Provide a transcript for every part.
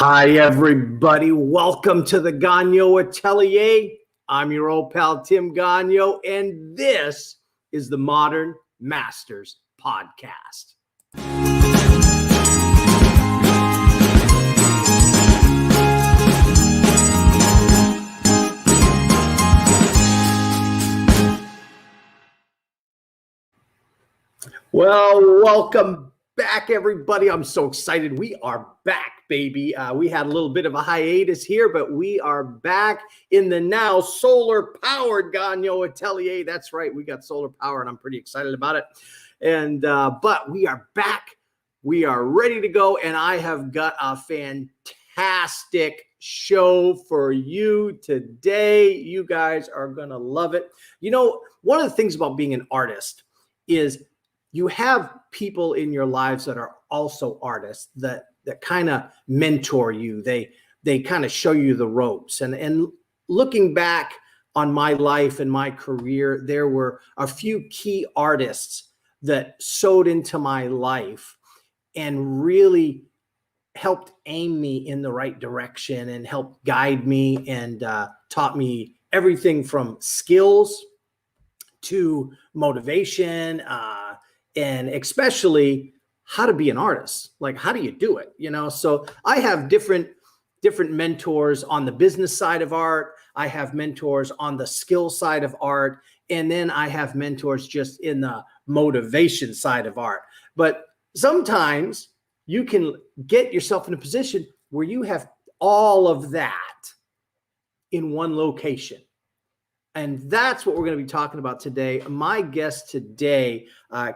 Hi, everybody. Welcome to the Gagnon Atelier. I'm your old pal, Tim Gagnon, and this is the Modern Masters Podcast. Well, welcome back, everybody. I'm so excited. We are back, baby. We had a little bit of a hiatus here, but we are back in the now solar-powered Gagnon Atelier. That's right. We got solar power, and I'm pretty excited about it. And but we are back. We are ready to go, and I have got a fantastic show for you today. You guys are going to love it. You know, one of the things about being an artist is you have people in your lives that are also artists that kind of mentor you. They kind of show you the ropes. And looking back on my life and my career, there were a few key artists that sewed into my life and really helped aim me in the right direction and helped guide me and taught me everything from skills to motivation, and especially how to be an artist. Like, how do you do it? You know, so I have different mentors on the business side of art. I have mentors on the skill side of art. And then I have mentors just in the motivation side of art. But sometimes you can get yourself in a position where you have all of that in one location. And that's what we're going to be talking about today. My guest today,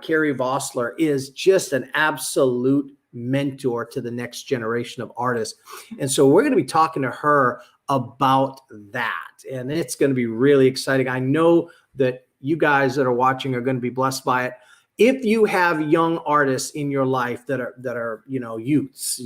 Kerry Vosler, is just an absolute mentor to the next generation of artists. And so we're going to be talking to her about that. And it's going to be really exciting. I know that you guys that are watching are going to be blessed by it. If you have young artists in your life that are youths,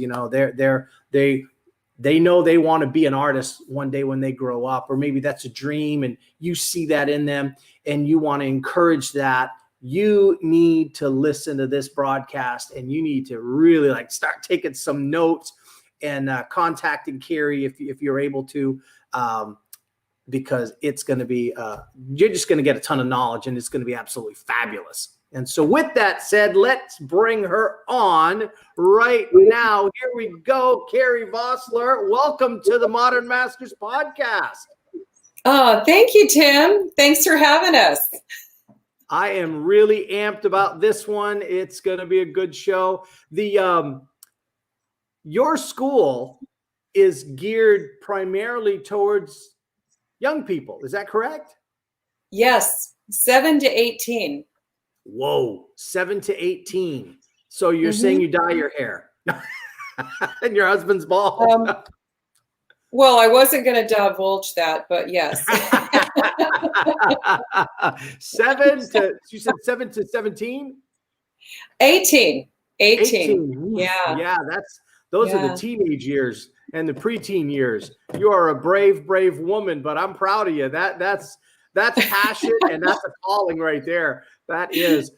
they know they want to be an artist one day when they grow up, or maybe that's a dream and you see that in them and you want to encourage that. You need to listen to this broadcast and you need to really start taking some notes and contacting Kerry if you're able to, because it's going to be, you're just going to get a ton of knowledge and it's going to be absolutely fabulous. And so with that said, let's bring her on right now. Here we go. Kerry Vosler, welcome to the Modern Masters Podcast. Oh, thank you, Tim. Thanks for having us. I am really amped about this one. It's going to be a good show. Your school is geared primarily towards young people. Is that correct? Yes, 7 to 18. Whoa, 7 to 18. So you're saying you dye your hair and your husband's bald? Well, I wasn't going to divulge that, but yes. You said 7 to 17? 18. Yeah. Those are the teenage years and the preteen years. You are a brave woman, but I'm proud of you. That's passion and that's a calling right there. That is,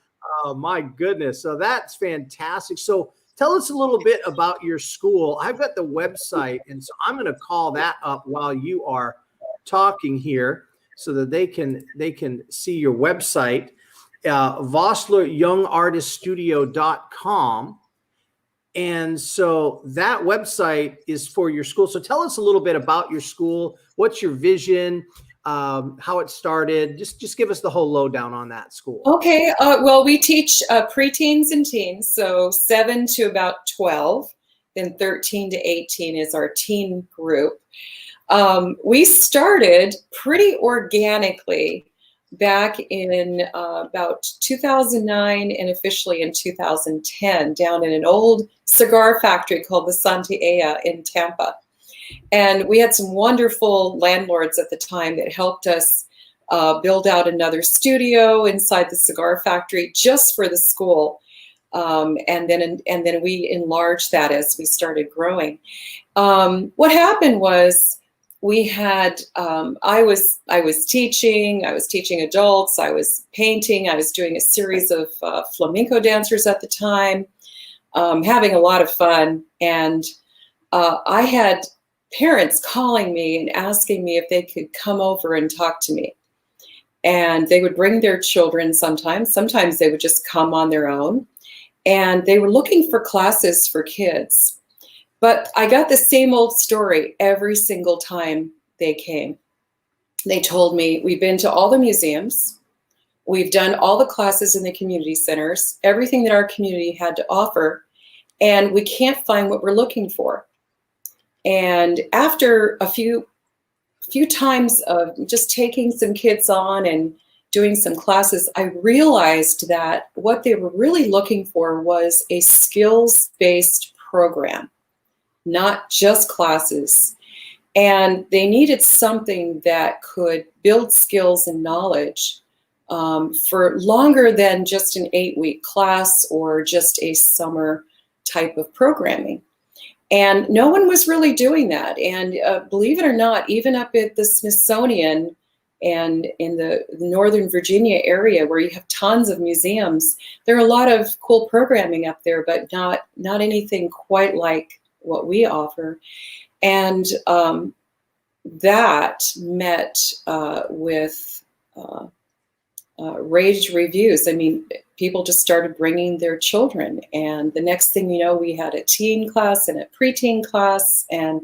oh my goodness. So that's fantastic. So tell us a little bit about your school. I've got the website, and so I'm going to call that up while you are talking here so that they can see your website, Vosler Young Artist Studio.com. And so that website is for your school. So tell us a little bit about your school. What's your vision? How it started? Just give us the whole lowdown on that school. Okay. Well, we teach preteens and teens, so 7 to about 12. Then 13 to 18 is our teen group. We started pretty organically back in about 2009 and officially in 2010 down in an old cigar factory called the Santa Ea in Tampa. And we had some wonderful landlords at the time that helped us build out another studio inside the cigar factory just for the school. And then we enlarged that as we started growing. What happened was we had I was teaching adults, I was painting, I was doing a series of flamenco dancers at the time, having a lot of fun. And I had parents calling me and asking me if they could come over and talk to me. And they would bring their children sometimes. Sometimes they would just come on their own. And they were looking for classes for kids. But I got the same old story every single time they came. They told me, we've been to all the museums. We've done all the classes in the community centers, everything that our community had to offer, and we can't find what we're looking for. And after a few times of just taking some kids on and doing some classes, I realized that what they were really looking for was a skills-based program, not just classes. And they needed something that could build skills and knowledge for longer than just an 8-week class or just a summer type of programming. And no one was really doing that. And believe it or not, even up at the Smithsonian and in the Northern Virginia area, where you have tons of museums, there are a lot of cool programming up there, but not anything quite like what we offer. And that met with rage reviews. I mean, people just started bringing their children, and the next thing you know, we had a teen class and a preteen class, and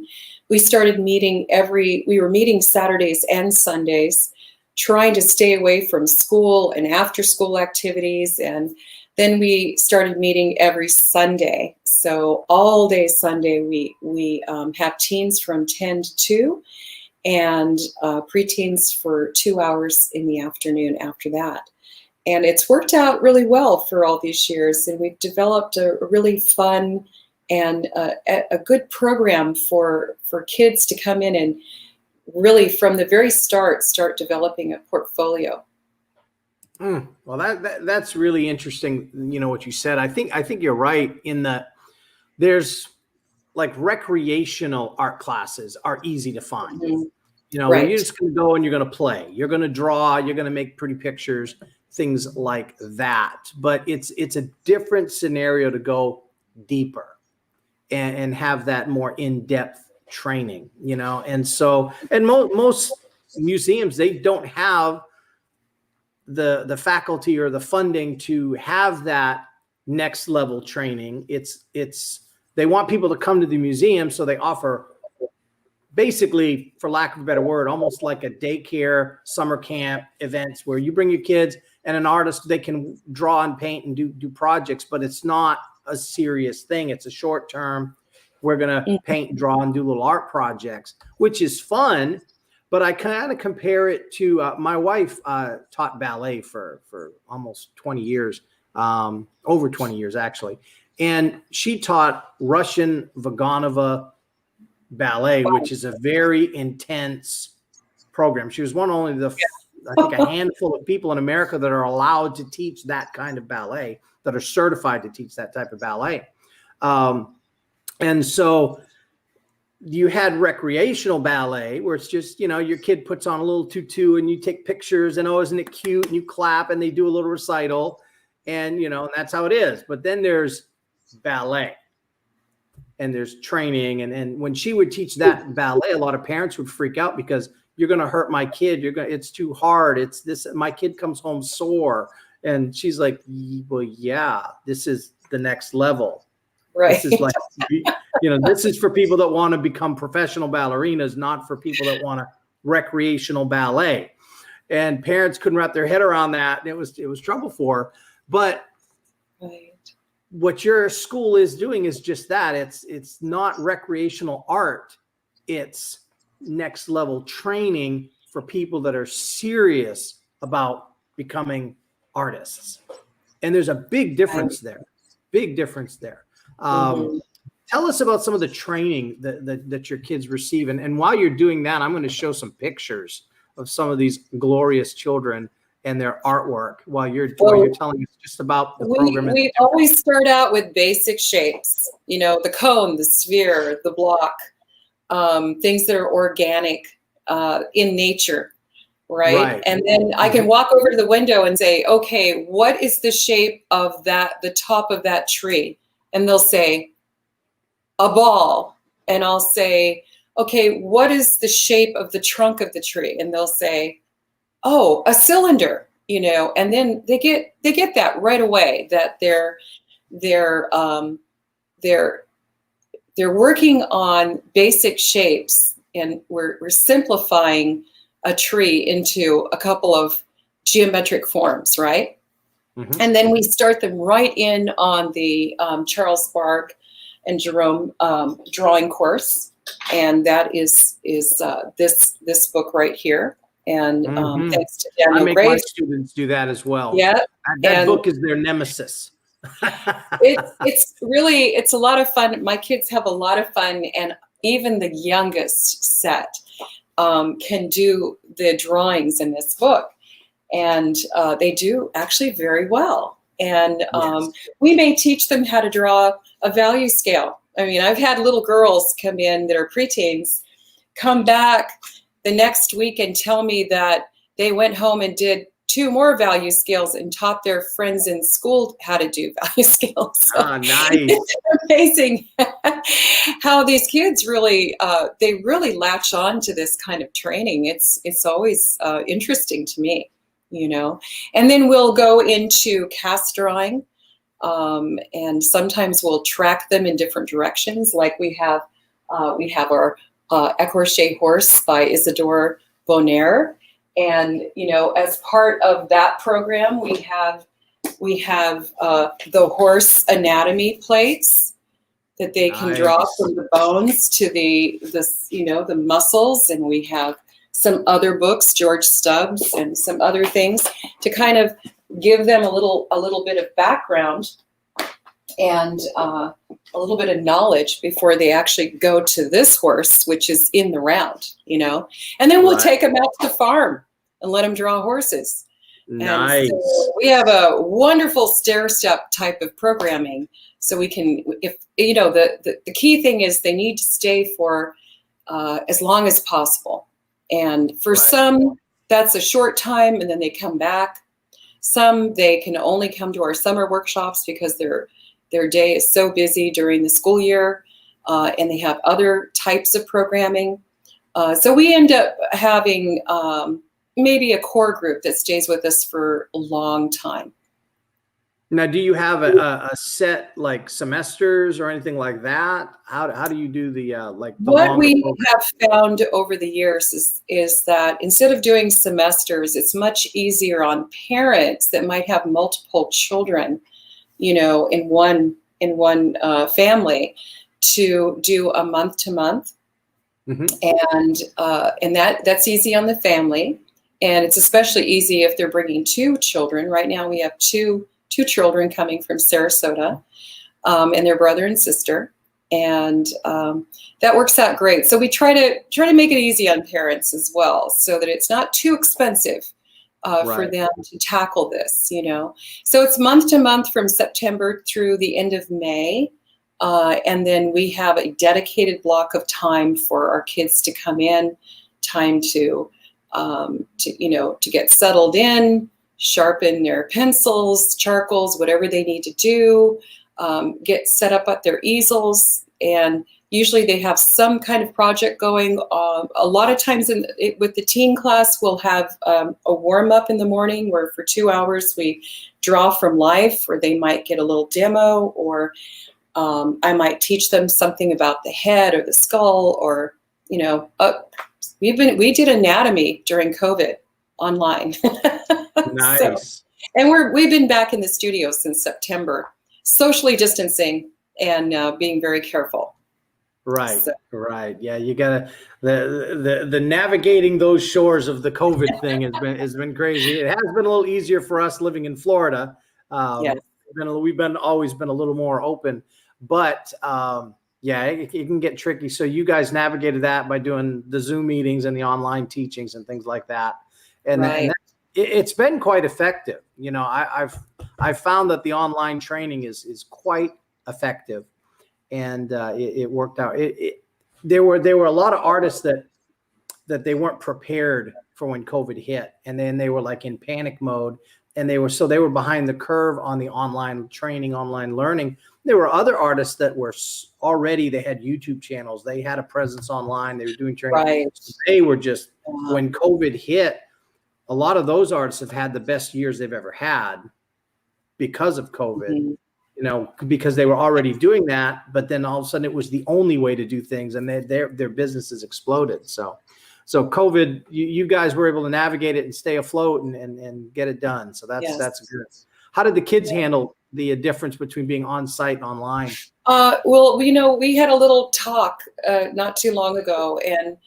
we started meeting we were meeting Saturdays and Sundays, trying to stay away from school and after school activities. And then we started meeting every Sunday. So all day Sunday, we have teens from 10 to 2 and preteens for 2 hours in the afternoon after that. And it's worked out really well for all these years. And we've developed a really fun and a good program for kids to come in and really from the very start developing a portfolio. Well, that's really interesting. You know what you said. I think you're right in that there's like recreational art classes are easy to find. Mm-hmm. You know, Right. you're just going to go and you're going to play. You're going to draw. You're going to make pretty pictures, things like that. But it's a different scenario to go deeper and have that more in-depth training. You know, and so most museums, they don't have the faculty or the funding to have that next level training. They want people to come to the museum, so they offer basically, for lack of a better word, almost like a daycare summer camp events where you bring your kids and an artist, they can draw and paint and do projects, but it's not a serious thing. It's a short term. We're going to paint, draw, and do little art projects, which is fun. But I kind of compare it to my wife taught ballet for almost 20 years, over 20 years, actually. And she taught Russian Vaganova ballet, which is a very intense program. She was one of only I think a handful of people in America that are allowed to teach that kind of ballet, that are certified to teach that type of ballet. And so you had recreational ballet where it's just, you know, your kid puts on a little tutu and you take pictures and, oh, isn't it cute? And you clap and they do a little recital and, you know, and that's how it is. But then there's ballet and there's training. And when she would teach that ballet, a lot of parents would freak out because you're going to hurt my kid. It's too hard. It's this, my kid comes home sore. And she's like, well, yeah, this is the next level. Right. This is like, you know, this is for people that want to become professional ballerinas, not for people that want to recreational ballet. And parents couldn't wrap their head around that. And it was trouble for her. But Right. What your school is doing is just that. It's not recreational art. It's next level training for people that are serious about becoming artists. And there's a big difference there. Big difference there. Tell us about some of the training that your kids receive. And while you're doing that, I'm going to show some pictures of some of these glorious children and their artwork while you're telling us just about the program. We always start out with basic shapes, you know, the cone, the sphere, the block, things that are organic in nature, right? And then I can walk over to the window and say, okay, what is the shape of the top of that tree? And they'll say, a ball. and I'll say, okay, what is the shape of the trunk of the tree? And they'll say, oh, a cylinder, you know, and then they get that right away, that they're working on basic shapes, and we're simplifying a tree into a couple of geometric forms, right? Mm-hmm. And then we start them right in on the Charles Bark and Jerome drawing course, and that is this book right here. And mm-hmm. Thanks to Daniel I make Grace. My students do that as well. Yeah, that book is their nemesis. It's a lot of fun. My kids have a lot of fun, and even the youngest set can do the drawings in this book, and they do actually very well. And yes. We may teach them how to draw a value scale. I mean, I've had little girls come in that are preteens, come back the next week and tell me that they went home and did 2 more value scales and taught their friends in school how to do value scales. So nice. It's amazing how these kids really, they really latch on to this kind of training. It's always interesting to me, you know. And then we'll go into cast drawing, and sometimes we'll track them in different directions. Like we have our Écorché Horse by Isidore Bonner. And, you know, as part of that program, we have the horse anatomy plates that they can draw from the bones to the muscles. And we have some other books, George Stubbs and some other things, to kind of give them a little bit of background and a little bit of knowledge before they actually go to this horse, which is in the round, you know. And then we'll take them out to the farm and let them draw horses. Nice. And so we have a wonderful stair-step type of programming. So we can, if you know, the key thing is they need to stay for as long as possible. And for some, that's a short time, and then they come back. Some, they can only come to our summer workshops because their day is so busy during the school year, and they have other types of programming. So we end up having maybe a core group that stays with us for a long time. Now, do you have a set like semesters or anything like that? How do you do the what we have found over the years is that instead of doing semesters, it's much easier on parents that might have multiple children, you know, in one family, to do a month to month. Mm-hmm. And that's easy on the family, and it's especially easy if they're bringing 2 children. Right now we have two children coming from Sarasota, and their brother and sister, and that works out great. So we try to make it easy on parents as well, so that it's not too expensive for them to tackle this, you know. So it's month to month from September through the end of May. And then we have a dedicated block of time for our kids to come in, time to get settled in, sharpen their pencils, charcoals, whatever they need to do, get set up at their easels. And usually they have some kind of project going. A lot of times with the teen class, we'll have a warm up in the morning where for 2 hours we draw from life, or they might get a little demo, or I might teach them something about the head or the skull, or, you know, we did anatomy during COVID online. Nice. And we've been back in the studio since September, socially distancing and being very careful. Right. Right. Yeah, you gotta the navigating those shores of the COVID thing has been crazy. It has been a little easier for us living in Florida. Yes. We've always been a little more open, but it can get tricky. So you guys navigated that by doing the Zoom meetings and the online teachings and things like that. And it's been quite effective. You know, I've found that the online training is quite effective, and it worked out. There were a lot of artists that they weren't prepared for when COVID hit, and then they were like in panic mode, and they were behind the curve on the online training, online learning. There were other artists that were already, they had YouTube channels, they had a presence online, they were doing training. Right. So they were just, when COVID hit, a lot of those artists have had the best years they've ever had because of COVID, you know, because they were already doing that, but then all of a sudden it was the only way to do things, and their businesses exploded. So COVID, you guys were able to navigate it and stay afloat and get it done. So that's good. How did the kids handle the difference between being on site and online? Well, you know, we had a little talk not too long ago, and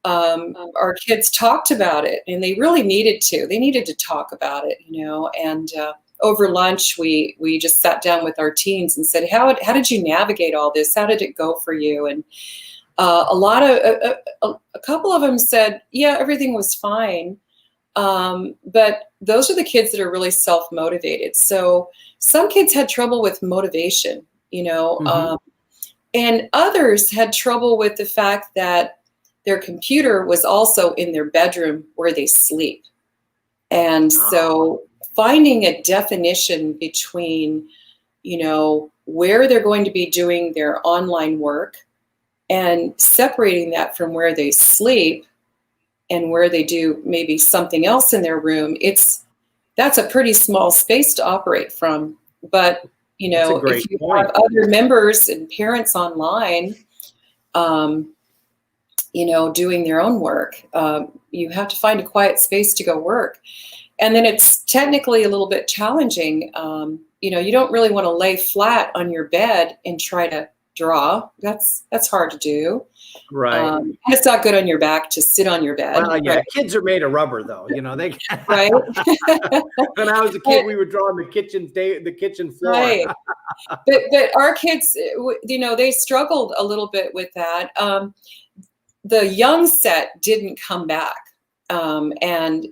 our kids talked about it, and they really needed to. They needed to talk about it, you know. And over lunch, we just sat down with our teens and said, "How did you navigate all this? How did it go for you?" And a couple of them said, "Yeah, everything was fine." But those are the kids that are really self-motivated. So some kids had trouble with motivation, you know, and others had trouble with the fact that their computer was also in their bedroom where they sleep. And so finding a definition between, you know, where they're going to be doing their online work and separating that from where they sleep and where they do maybe something else in their room, that's a pretty small space to operate from. But, you know, if you have other members and parents online, you know, doing their own work, you have to find a quiet space to go work. And then it's technically a little bit challenging. You know, you don't really want to lay flat on your bed and try to draw. That's hard to do. Right. And it's not good on your back to sit on your bed. Well, yeah, right? Kids are made of rubber, though. You know, they. Right. When I was a kid, we would draw on the kitchen floor. Right. But our kids, you know, they struggled a little bit with that. The young set didn't come back. And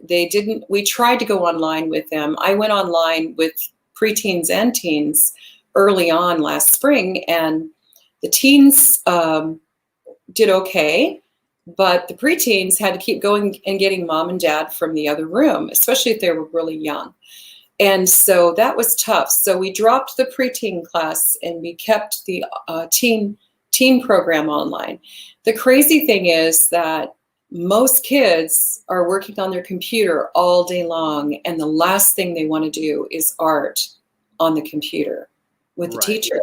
we tried to go online with them. I went online with preteens and teens early on last spring, and the teens did okay, but the preteens had to keep going and getting mom and dad from the other room, especially if they were really young. And so that was tough. So we dropped the preteen class and we kept the teen program online. The crazy thing is that most kids are working on their computer all day long, and the last thing they want to do is art on the computer with the teacher.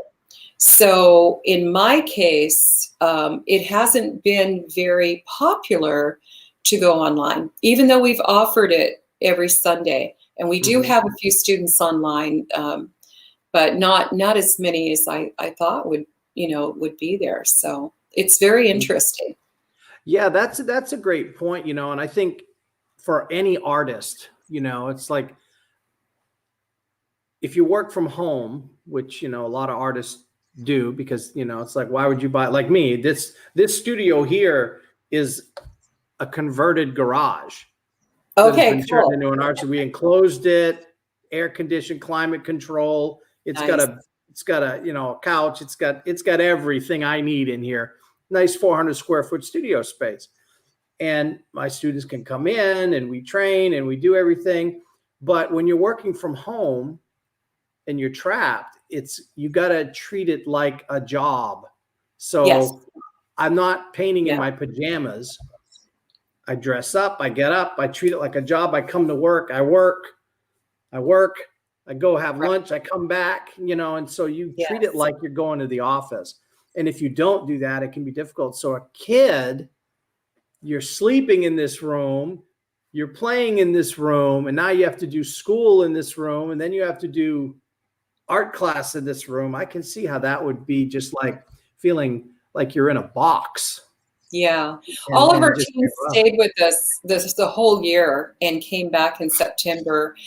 So in my case, it hasn't been very popular to go online, even though we've offered it every Sunday. And we do have a few students online, but not as many as I thought would be there. So it's very interesting. Yeah, that's a great point, you know, and I think for any artist, you know, it's like if you work from home, which, you know, a lot of artists do, because, you know, it's like, why would you buy, like me, this studio here is a converted garage. Okay, cool. Turned into an art. So we enclosed it, air conditioned, climate control. It's got a, you know, a couch. It's got everything I need in here. Nice 400 square foot studio space. And my students can come in and we train and we do everything. But when you're working from home and you're trapped, you got to treat it like a job. So I'm not painting in my pajamas. I dress up, I get up, I treat it like a job. I come to work, I work, I go have lunch, I come back, you know, and so you treat it like you're going to the office. And if you don't do that, it can be difficult. So a kid, you're sleeping in this room, you're playing in this room, and now you have to do school in this room, and then you have to do art class in this room. I can see how that would be just like feeling like you're in a box. Yeah. All of our teams stayed with us the whole year and came back in September.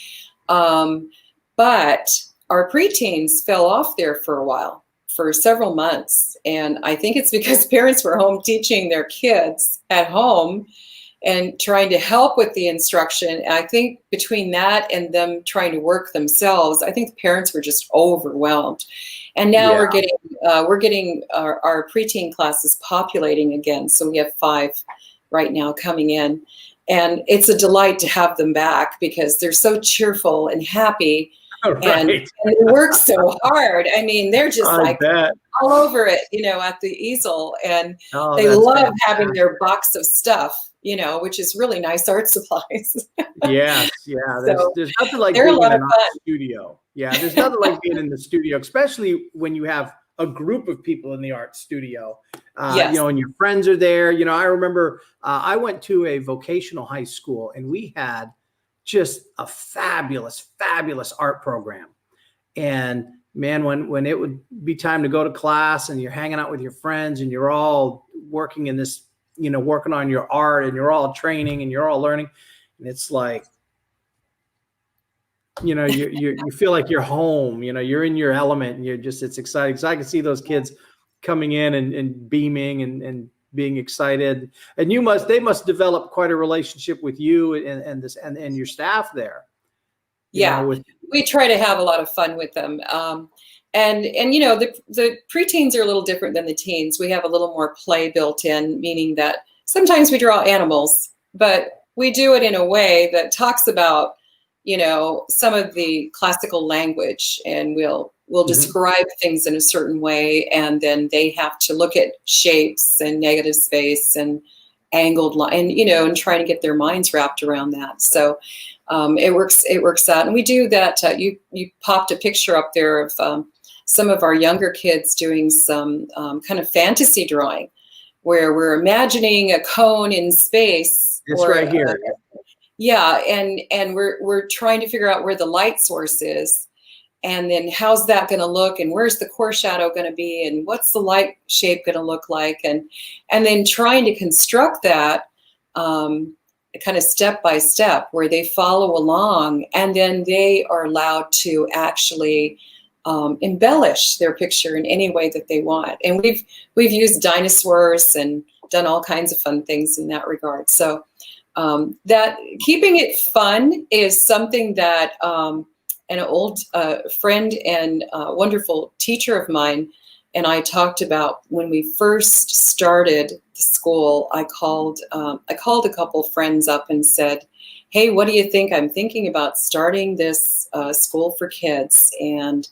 But our preteens fell off there for a while, for several months. And I think it's because parents were home teaching their kids at home and trying to help with the instruction. And I think between that and them trying to work themselves, I think the parents were just overwhelmed. And now we're getting our preteen classes populating again. So we have 5 right now coming in. And it's a delight to have them back because they're so cheerful and happy. And they work so hard. I mean, they're just all over it, at the easel. And they love having their box of stuff, which is really nice art supplies. Yes. Yeah. There's nothing like being in an art studio. Yeah. There's nothing like being in the studio, especially when you have a group of people in the art studio, and your friends are there. I remember I went to a vocational high school and we had just a fabulous, fabulous art program. And man, when it would be time to go to class and you're hanging out with your friends and you're all working in this, working on your art and you're all training and you're all learning. And it's like, you feel like you're home, you're in your element and it's exciting. So I can see those kids coming in and beaming and being excited, and they must develop quite a relationship with you and your staff there. We try to have a lot of fun with them. And the preteens are a little different than the teens. We have a little more play built in, meaning that sometimes we draw animals, but we do it in a way that talks about, some of the classical language, and we'll describe things in a certain way, and then they have to look at shapes and negative space and angled line, and trying to get their minds wrapped around that. So it works out. And we do that. You popped a picture up there of some of our younger kids doing some kind of fantasy drawing where we're imagining a cone in space. It's right here. And we're trying to figure out where the light source is. And then how's that going to look, and where's the core shadow going to be, and what's the light shape going to look like, and then trying to construct that kind of step by step where they follow along, and then they are allowed to actually embellish their picture in any way that they want. And we've used dinosaurs and done all kinds of fun things in that regard. So that keeping it fun is something that an old friend and wonderful teacher of mine and I talked about when we first started the school. I called a couple friends up and said, "Hey, what do you think? I'm thinking about starting this school for kids." And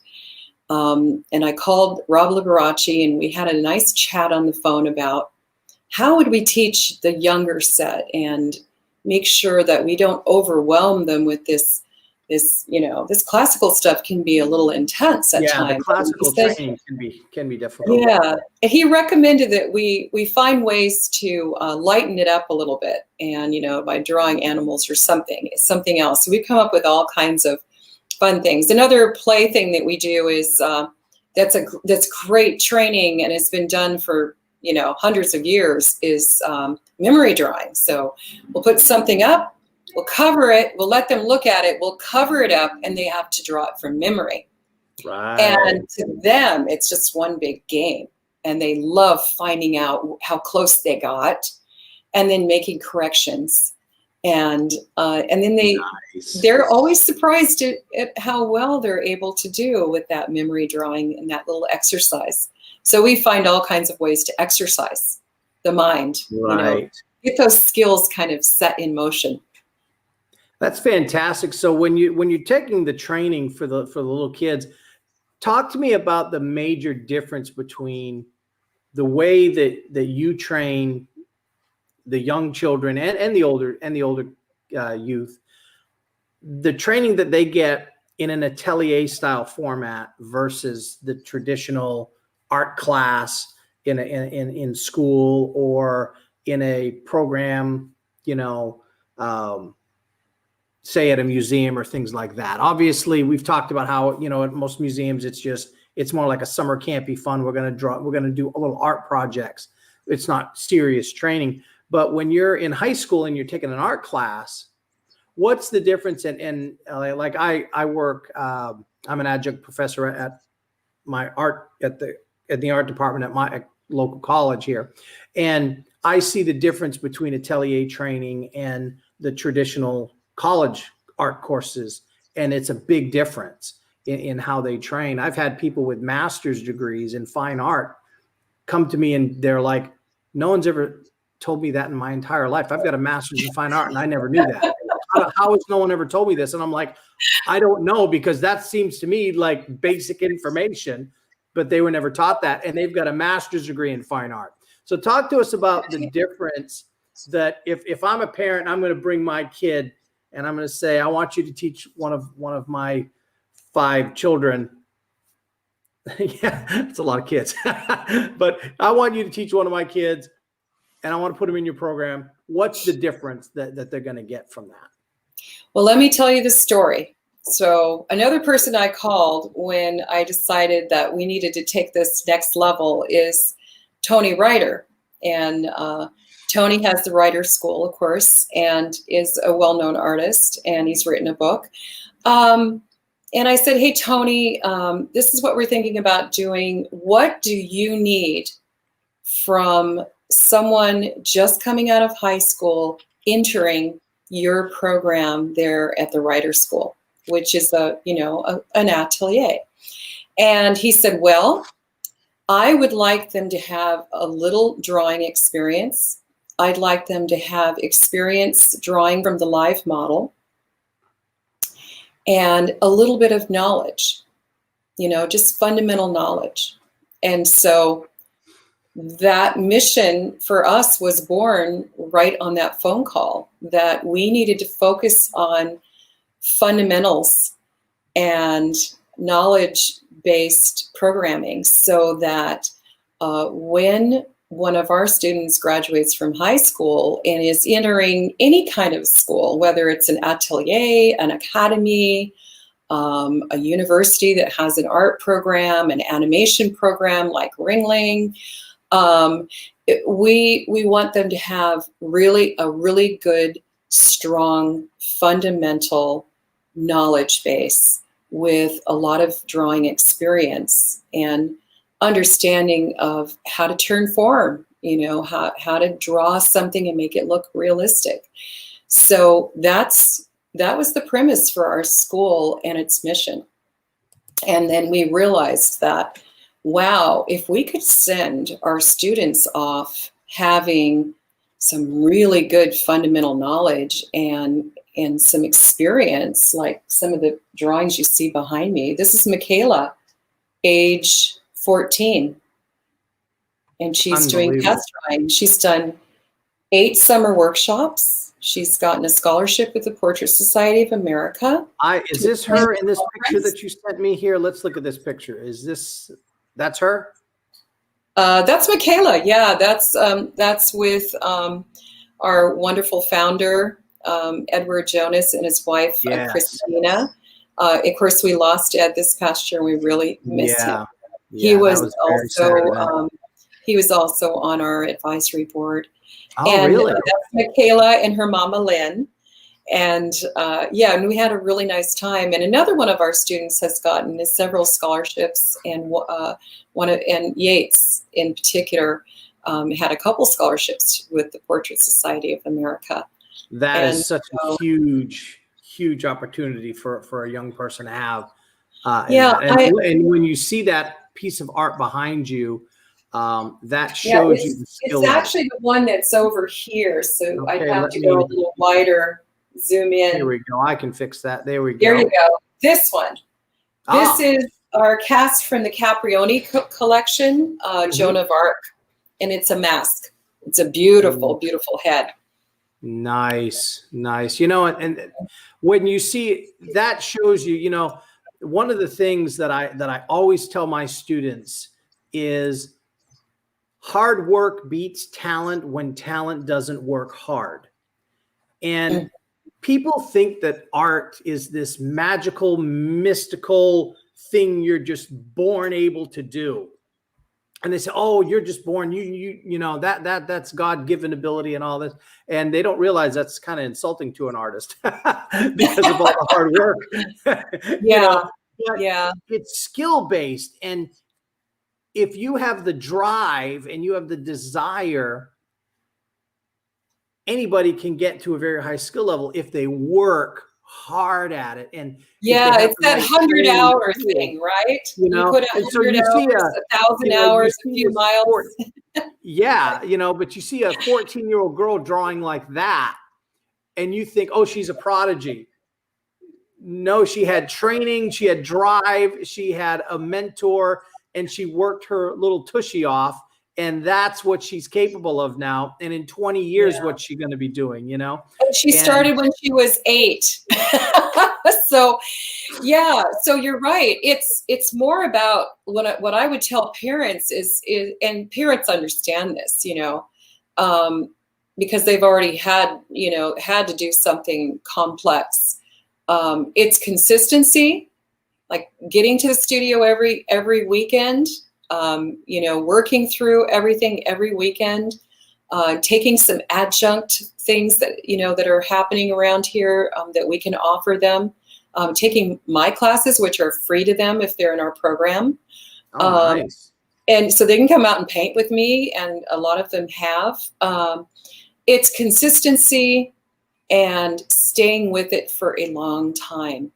I called Rob Liberace, and we had a nice chat on the phone about how would we teach the younger set and make sure that we don't overwhelm them with this classical stuff can be a little intense at times. Yeah, the classical training can be difficult. Yeah, he recommended that we find ways to lighten it up a little bit, and by drawing animals or something else. So we come up with all kinds of fun things. Another play thing that we do is that's great training and has been done for hundreds of years is memory drawing. So we'll put something up. We'll cover it. We'll let them look at it. We'll cover it up, and they have to draw it from memory. Right. And to them, it's just one big game, and they love finding out how close they got, and then making corrections. And then they're always surprised at how well they're able to do with that memory drawing and that little exercise. So we find all kinds of ways to exercise the mind. Right. Get those skills kind of set in motion. That's fantastic. So when you're taking the training for the little kids, talk to me about the major difference between the way that you train the young children and the older youth, the training that they get in an atelier style format versus the traditional art class in school or in a program, say at a museum or things like that. Obviously, we've talked about how, at most museums, it's more like a summer campy fun. We're going to do a little art projects. It's not serious training. But when you're in high school and you're taking an art class, what's the difference? And like I work, I'm an adjunct professor at my art at the art department at my local college here. And I see the difference between atelier training and the traditional college art courses, and it's a big difference in how they train. I've had people with master's degrees in fine art come to me and they're like, no one's ever told me that in my entire life. I've got a master's in fine art and I never knew that. How has no one ever told me this? And I'm like, I don't know, because that seems to me like basic information, but they were never taught that. And they've got a master's degree in fine art. So talk to us about the difference that if I'm a parent, I'm going to bring my kid and I'm going to say, I want you to teach one of my 5 children. Yeah, it's a lot of kids, but I want you to teach one of my kids and I want to put them in your program. What's the difference that they're going to get from that? Well, let me tell you the story. So another person I called when I decided that we needed to take this next level is Tony Ryder. And Tony has the Writer School, of course, and is a well-known artist, and he's written a book. And I said, hey, Tony, this is what we're thinking about doing. What do you need from someone just coming out of high school entering your program there at the Writer School, which is an atelier? And he said, well, I would like them to have a little drawing experience. I'd like them to have experience drawing from the live model and a little bit of knowledge, just fundamental knowledge. And so that mission for us was born right on that phone call, that we needed to focus on fundamentals and knowledge-based programming so that when one of our students graduates from high school and is entering any kind of school, whether it's an atelier, an academy, a university that has an art program, an animation program like Ringling, we want them to have a really good, strong, fundamental knowledge base with a lot of drawing experience and understanding of how to turn form, how to draw something and make it look realistic. So that was the premise for our school and its mission. And then we realized that, wow, if we could send our students off having some really good fundamental knowledge and some experience, like some of the drawings you see behind me. This is Michaela, age 14, and she's doing cast drawing. She's done 8 summer workshops. She's gotten a scholarship with the Portrait Society of America. Is this her in this picture that you sent me here? Let's look at this picture. That's her? That's Michaela. Yeah, that's with our wonderful founder, Edward Jonas, and his wife, Christina. Of course, we lost Ed this past year, and we really missed him. Yeah, he was also on our advisory board. Oh, and really? That's Michaela and her mama Lynn. And and we had a really nice time. And another one of our students has gotten several scholarships, and and Yates in particular had a couple scholarships with the Portrait Society of America. That is such a huge opportunity for a young person to have. And when you see that piece of art behind you, that shows you the skill. It's actually the one that's over here, so I have to go a little wider, zoom in. Here we go. I can fix that. There we go. There you go. This one. This is our cast from the Caprioni collection, Joan of Arc, and it's a mask. It's a beautiful, beautiful head. Nice. And when you see that, shows you, one of the things that I always tell my students is hard work beats talent when talent doesn't work hard. And people think that art is this magical, mystical thing you're just born able to do. And they say, oh, you're just born, that's God-given ability and all this. And they don't realize that's kind of insulting to an artist because of all the hard work. Yeah. It's skill-based. And if you have the drive and you have the desire, anybody can get to a very high skill level if they work hard at it. And it's that 100-hour thing, right? You put 100 hours, 1,000 hours, a few miles. Yeah, you know, but you see a 14-year-old girl drawing like that, and you think, oh, she's a prodigy. No, she had training, she had drive, she had a mentor, and she worked her little tushy off. And that's what she's capable of now. And in 20 years, what's she going to be doing, you know? She started when she was 8. So, yeah, so you're right. It's more about what I would tell parents is and parents understand this, you know, because they've already had to do something complex. It's consistency, like getting to the studio every weekend, you know, working through everything every weekend, taking some adjunct things that, you know, that are happening around here that we can offer them, taking my classes, which are free to them if they're in our program. Oh, nice. And so they can come out and paint with me, and a lot of them have. It's consistency and staying with it for a long time.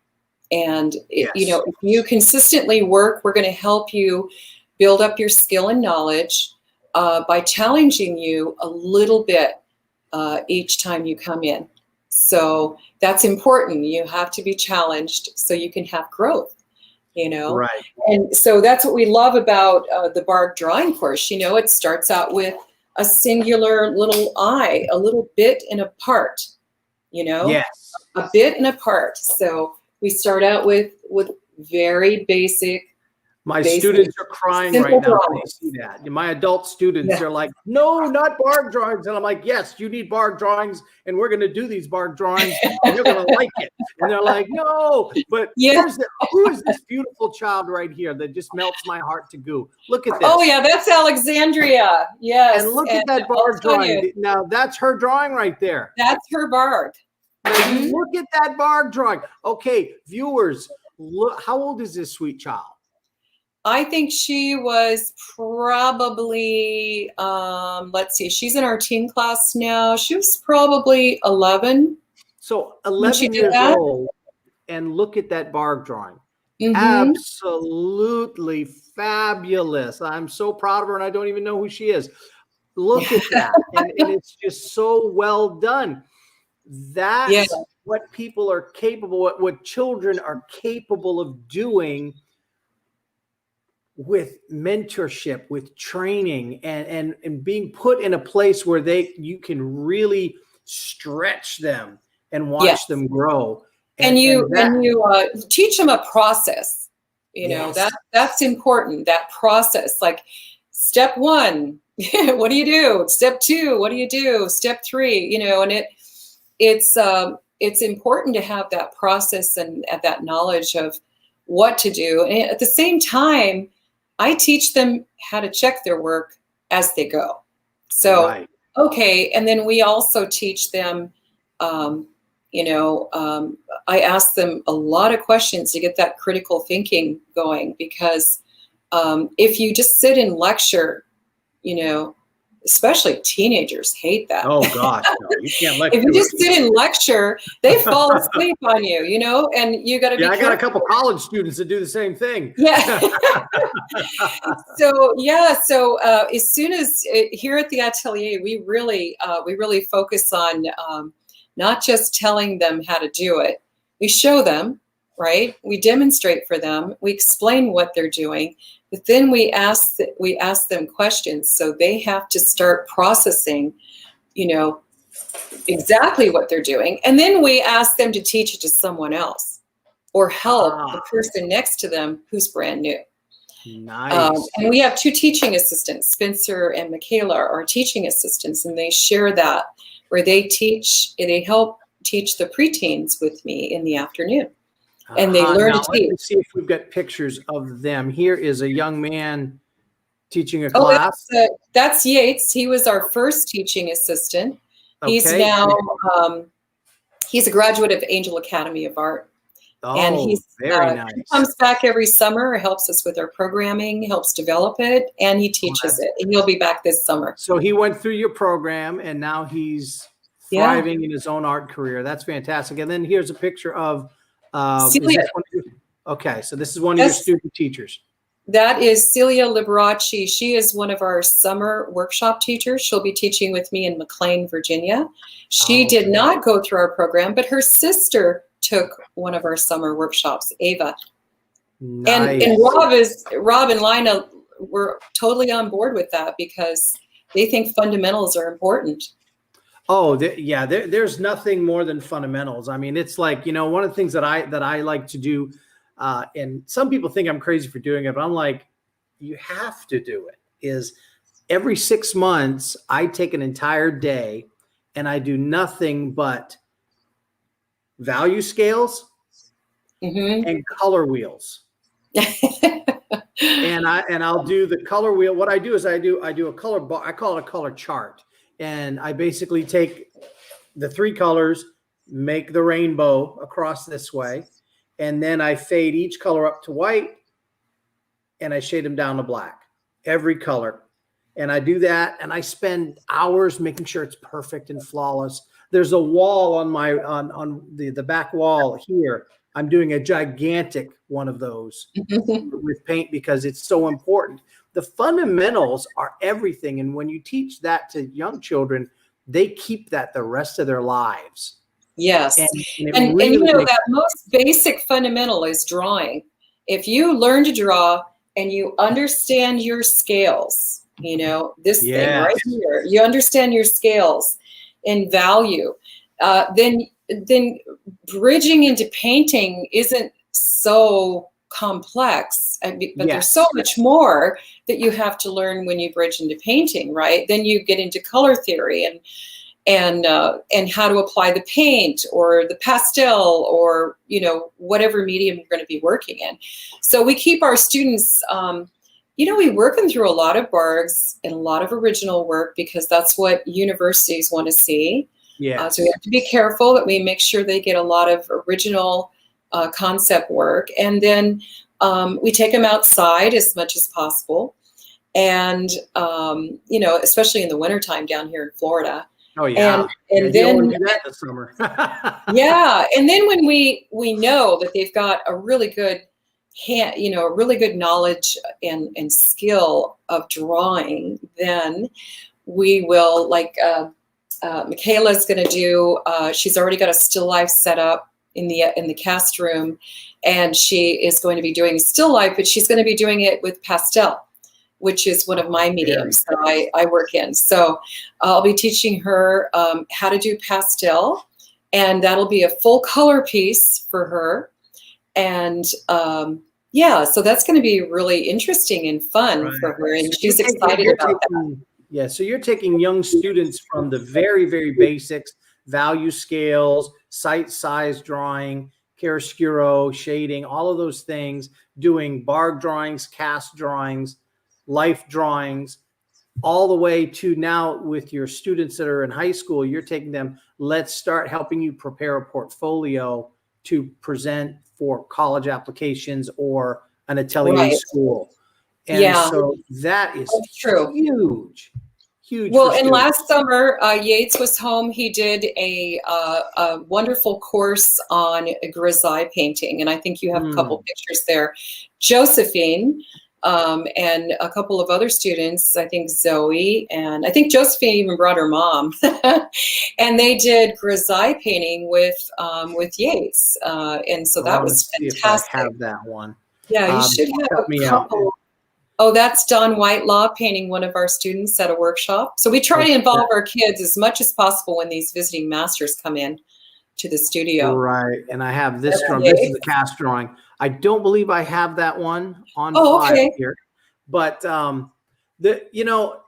And, you know, if you consistently work, we're going to help you build up your skill and knowledge by challenging you a little bit each time you come in. So that's important. You have to be challenged so you can have growth, you know. Right. And so that's what we love about the bark drawing course. You know, it starts out with a singular little eye, a little bit and a part, you know. Yes. A bit and a part. So we start out with very basic. My students are crying right now when they see that. My adult students are like, no, not bark drawings. And I'm like, yes, you need bark drawings, and we're going to do these bark drawings, and you're going to like it. And they're like, no. But who is this beautiful child right here that just melts my heart to goo? Look at this. Oh, yeah, that's Alexandria. Yes. And look at that bark drawing. Now, that's her drawing right there. That's her bark. Look at that bark drawing. Okay, viewers, look, how old is this sweet child? I think she was probably, let's see, she's in our teen class now. She was probably 11. So 11 years old, and look at that bark drawing. Absolutely fabulous. I'm so proud of her, and I don't even know who she is. Look at that. and it's just so well done. That's what people are capable, what children are capable of doing with mentorship, with training, and being put in a place where you can really stretch them and watch them grow. And you teach them a process. You know, that's important. That process, like step 1, what do you do? Step 2, what do you do? Step 3, you know, and it's important to have that process and that knowledge of what to do. And at the same time, I teach them how to check their work as they go. So, okay. And then we also teach them, you know, I ask them a lot of questions to get that critical thinking going, because if you just sit and lecture, you know, especially teenagers hate that. Oh gosh, no, you can't lecture. If you just sit and lecture, they fall asleep on you, you know, and you got to be careful. I got a couple college students that do the same thing. Yeah. So as soon as here at the atelier, we really focus on not just telling them how to do it. We show them, right? We demonstrate for them. We explain what they're doing. But then we ask them questions, so they have to start processing, you know, exactly what they're doing, and then we ask them to teach it to someone else, or help the person next to them who's brand new. Nice. And we have 2 teaching assistants, Spencer and Michaela, are teaching assistants, and they share that, where they help teach the preteens with me in the afternoon. And they learn to teach. Let's see if we've got pictures of them. Here is a young man teaching a class. That's Yates. He was our first teaching assistant. He's now he's a graduate of Angel Academy of Art. Oh, and he's very nice. He comes back every summer, helps us with our programming, helps develop it, and he teaches it. And he'll be back this summer. So he went through your program, and now he's thriving in his own art career. That's fantastic. And then here's a picture of Celia. Okay, so this is one of your student teachers. That is Celia Liberace. She is one of our summer workshop teachers. She'll be teaching with me in McLean, Virginia. She did not go through our program, but her sister took one of our summer workshops, Ava. Nice. And Rob and Lina were totally on board with that because they think fundamentals are important. Oh, yeah. There's nothing more than fundamentals. I mean, it's like, you know, one of the things that I like to do, and some people think I'm crazy for doing it, but I'm like, you have to do it, is every 6 months, I take an entire day and I do nothing but value scales and color wheels. and I'll do the color wheel. What I do is I do a color bar. I call it a color chart. And I basically take the 3 colors, make the rainbow across this way, and then I fade each color up to white and I shade them down to black, every color. And I do that and I spend hours making sure it's perfect and flawless. There's a wall on my on the back wall here. I'm doing a gigantic one of those with paint because it's so important. The fundamentals are everything. And when you teach that to young children, they keep that the rest of their lives. Yes. And you know, that most basic fundamental is drawing. If you learn to draw and you understand your scales, you know, this thing right here, you understand your scales and value, then bridging into painting isn't so complex, but there's so much more that you have to learn when you bridge into painting, right? Then you get into color theory and how to apply the paint or the pastel or, you know, whatever medium you're going to be working in. So we keep our students, you know, we work them through a lot of bargs and a lot of original work because that's what universities want to see. Yeah. So we have to be careful that we make sure they get a lot of original concept work. And then we take them outside as much as possible. And, you know, especially in the wintertime down here in Florida. Oh, yeah. And then you do that this summer. Yeah. And then when we know that they've got a really good you know, a really good knowledge and skill of drawing, then we will, like, Michaela's going to do, she's already got a still life set up in the cast room, and she is going to be doing still life, but she's going to be doing it with pastel, which is one of my mediums that I work in. So I'll be teaching her how to do pastel, and that'll be a full color piece for her. And yeah, so that's going to be really interesting and fun for her, and she's excited about that. Yeah, so you're taking young students from the very, very basics, value scales, sight size drawing, chiaroscuro, shading, all of those things, doing barg drawings, cast drawings, life drawings, all the way to now with your students that are in high school, you're taking them, let's start helping you prepare a portfolio to present for college applications or an atelier school. And so that is huge. Well, and last summer, Yates was home. He did a wonderful course on grisaille painting, and I think you have a couple pictures there. Josephine and a couple of other students, I think Zoe, and I think Josephine even brought her mom, and they did grisaille painting with Yates, and so that was fantastic. I have that one. Yeah, you should have a couple. Oh, that's Don Whitelaw painting one of our students at a workshop. So we try to involve our kids as much as possible when these visiting masters come in to the studio. Right. And I have this drawing. This is the cast drawing. I don't believe I have that one on file here. But, you know,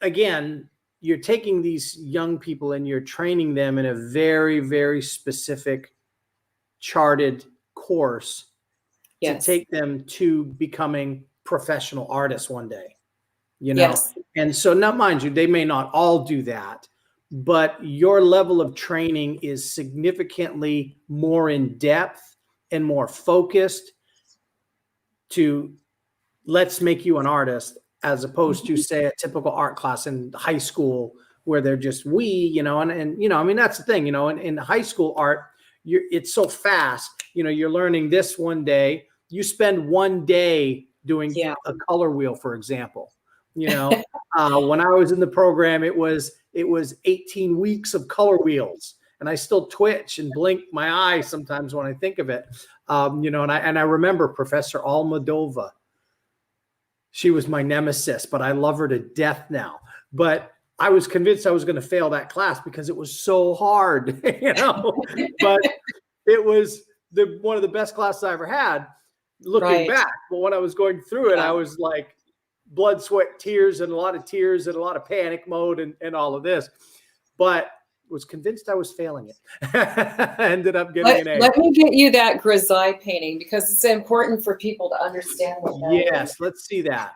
again, you're taking these young people and you're training them in a very, very specific charted course to take them to becoming professional artists one day, you know? And so now, mind you, they may not all do that, but your level of training is significantly more in depth and more focused to let's make you an artist, as opposed to say a typical art class in high school where they're just you know, and you know, I mean, that's the thing, you know, in high school art, it's so fast, you know, you're learning this one day, you spend one day doing Yeah. a color wheel, for example. You know, when I was in the program, it was 18 weeks of color wheels, and I still twitch and blink my eye sometimes when I think of it. You know, and I remember Professor Almadova. She was my nemesis, but I love her to death now. But I was convinced I was going to fail that class because it was so hard, you know. But it was one of the best classes I ever had, looking back. But when I was going through it, I was like blood, sweat, tears, and a lot of panic mode and all of this. But was convinced I was failing it. Ended up getting an A. Let me get you that grisaille painting because it's important for people to understand what that Yes, is. let's see that.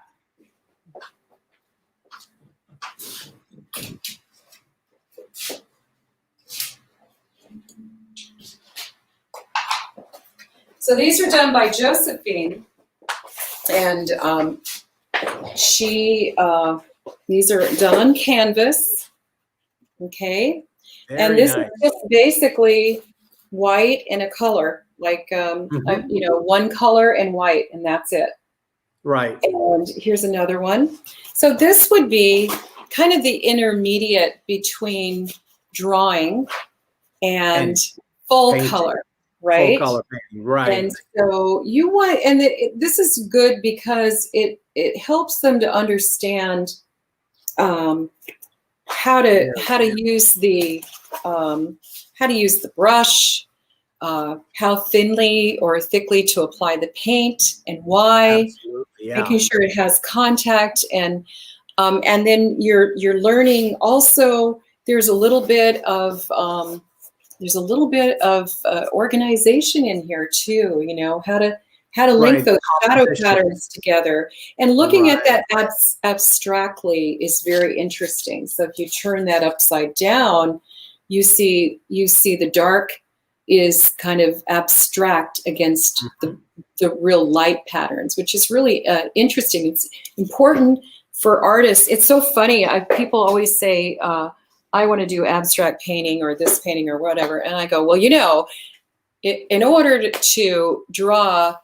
So these are done by Josephine, and these are done on canvas. Okay. And this is just basically white and a color, like, you know, one color and white, and that's it. Right. And here's another one. So this would be kind of the intermediate between drawing and full painting. Color, right? Full color painting, right. And so you want, and this is good because it helps them to understand how to use the brush, how thinly or thickly to apply the paint, and why. Absolutely, yeah. Making sure it has contact, and then you're learning also. There's a little bit of organization in here too. You know, how to link those shadow patterns together, and looking at that abstractly is very interesting. So if you turn that upside down, you see the dark is kind of abstract against the real light patterns, which is really interesting. It's important for artists. It's so funny. People always say, I want to do abstract painting or this painting or whatever. And I go, well, you know, in order to draw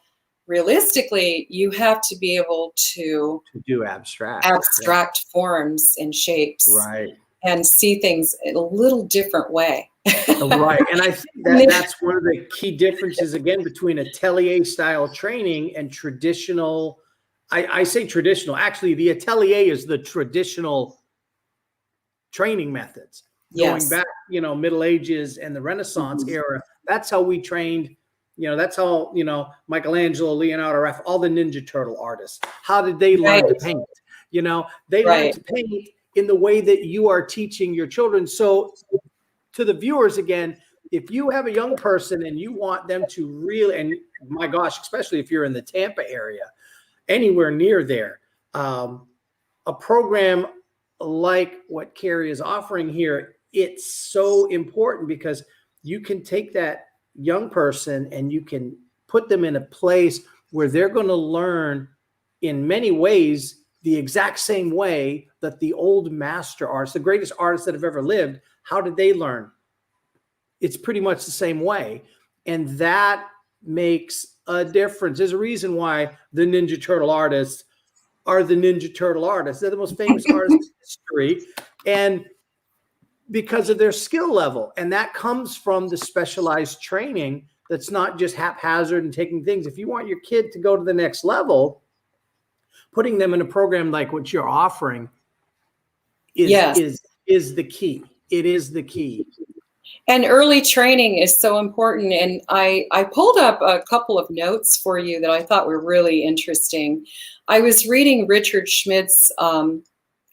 realistically, you have to be able to do abstract forms and shapes, right, and see things in a little different way. Right. And I think that's one of the key differences, again, between atelier style training and traditional. I say traditional. Actually, the atelier is the traditional training methods. Going back, you know, Middle Ages and the Renaissance era. That's how we trained. You know, that's how, you know, Michelangelo, Leonardo, Raphael, all the Ninja Turtle artists. How did they learn to paint? You know, they learned to paint in the way that you are teaching your children. So to the viewers, again, if you have a young person and you want them to really, and my gosh, especially if you're in the Tampa area, anywhere near there, a program like what Kerry is offering here, it's so important because you can take that young person and you can put them in a place where they're going to learn in many ways the exact same way that the old master artists, the greatest artists that have ever lived, how did they learn? It's pretty much the same way. And that makes a difference. There's a reason why the Ninja Turtle artists are the Ninja Turtle artists. They're the most famous artists in history. And because of their skill level. And that comes from the specialized training that's not just haphazard and taking things. If you want your kid to go to the next level, putting them in a program like what you're offering is the key. It is the key. And early training is so important. And I pulled up a couple of notes for you that I thought were really interesting. I was reading Richard Schmidt's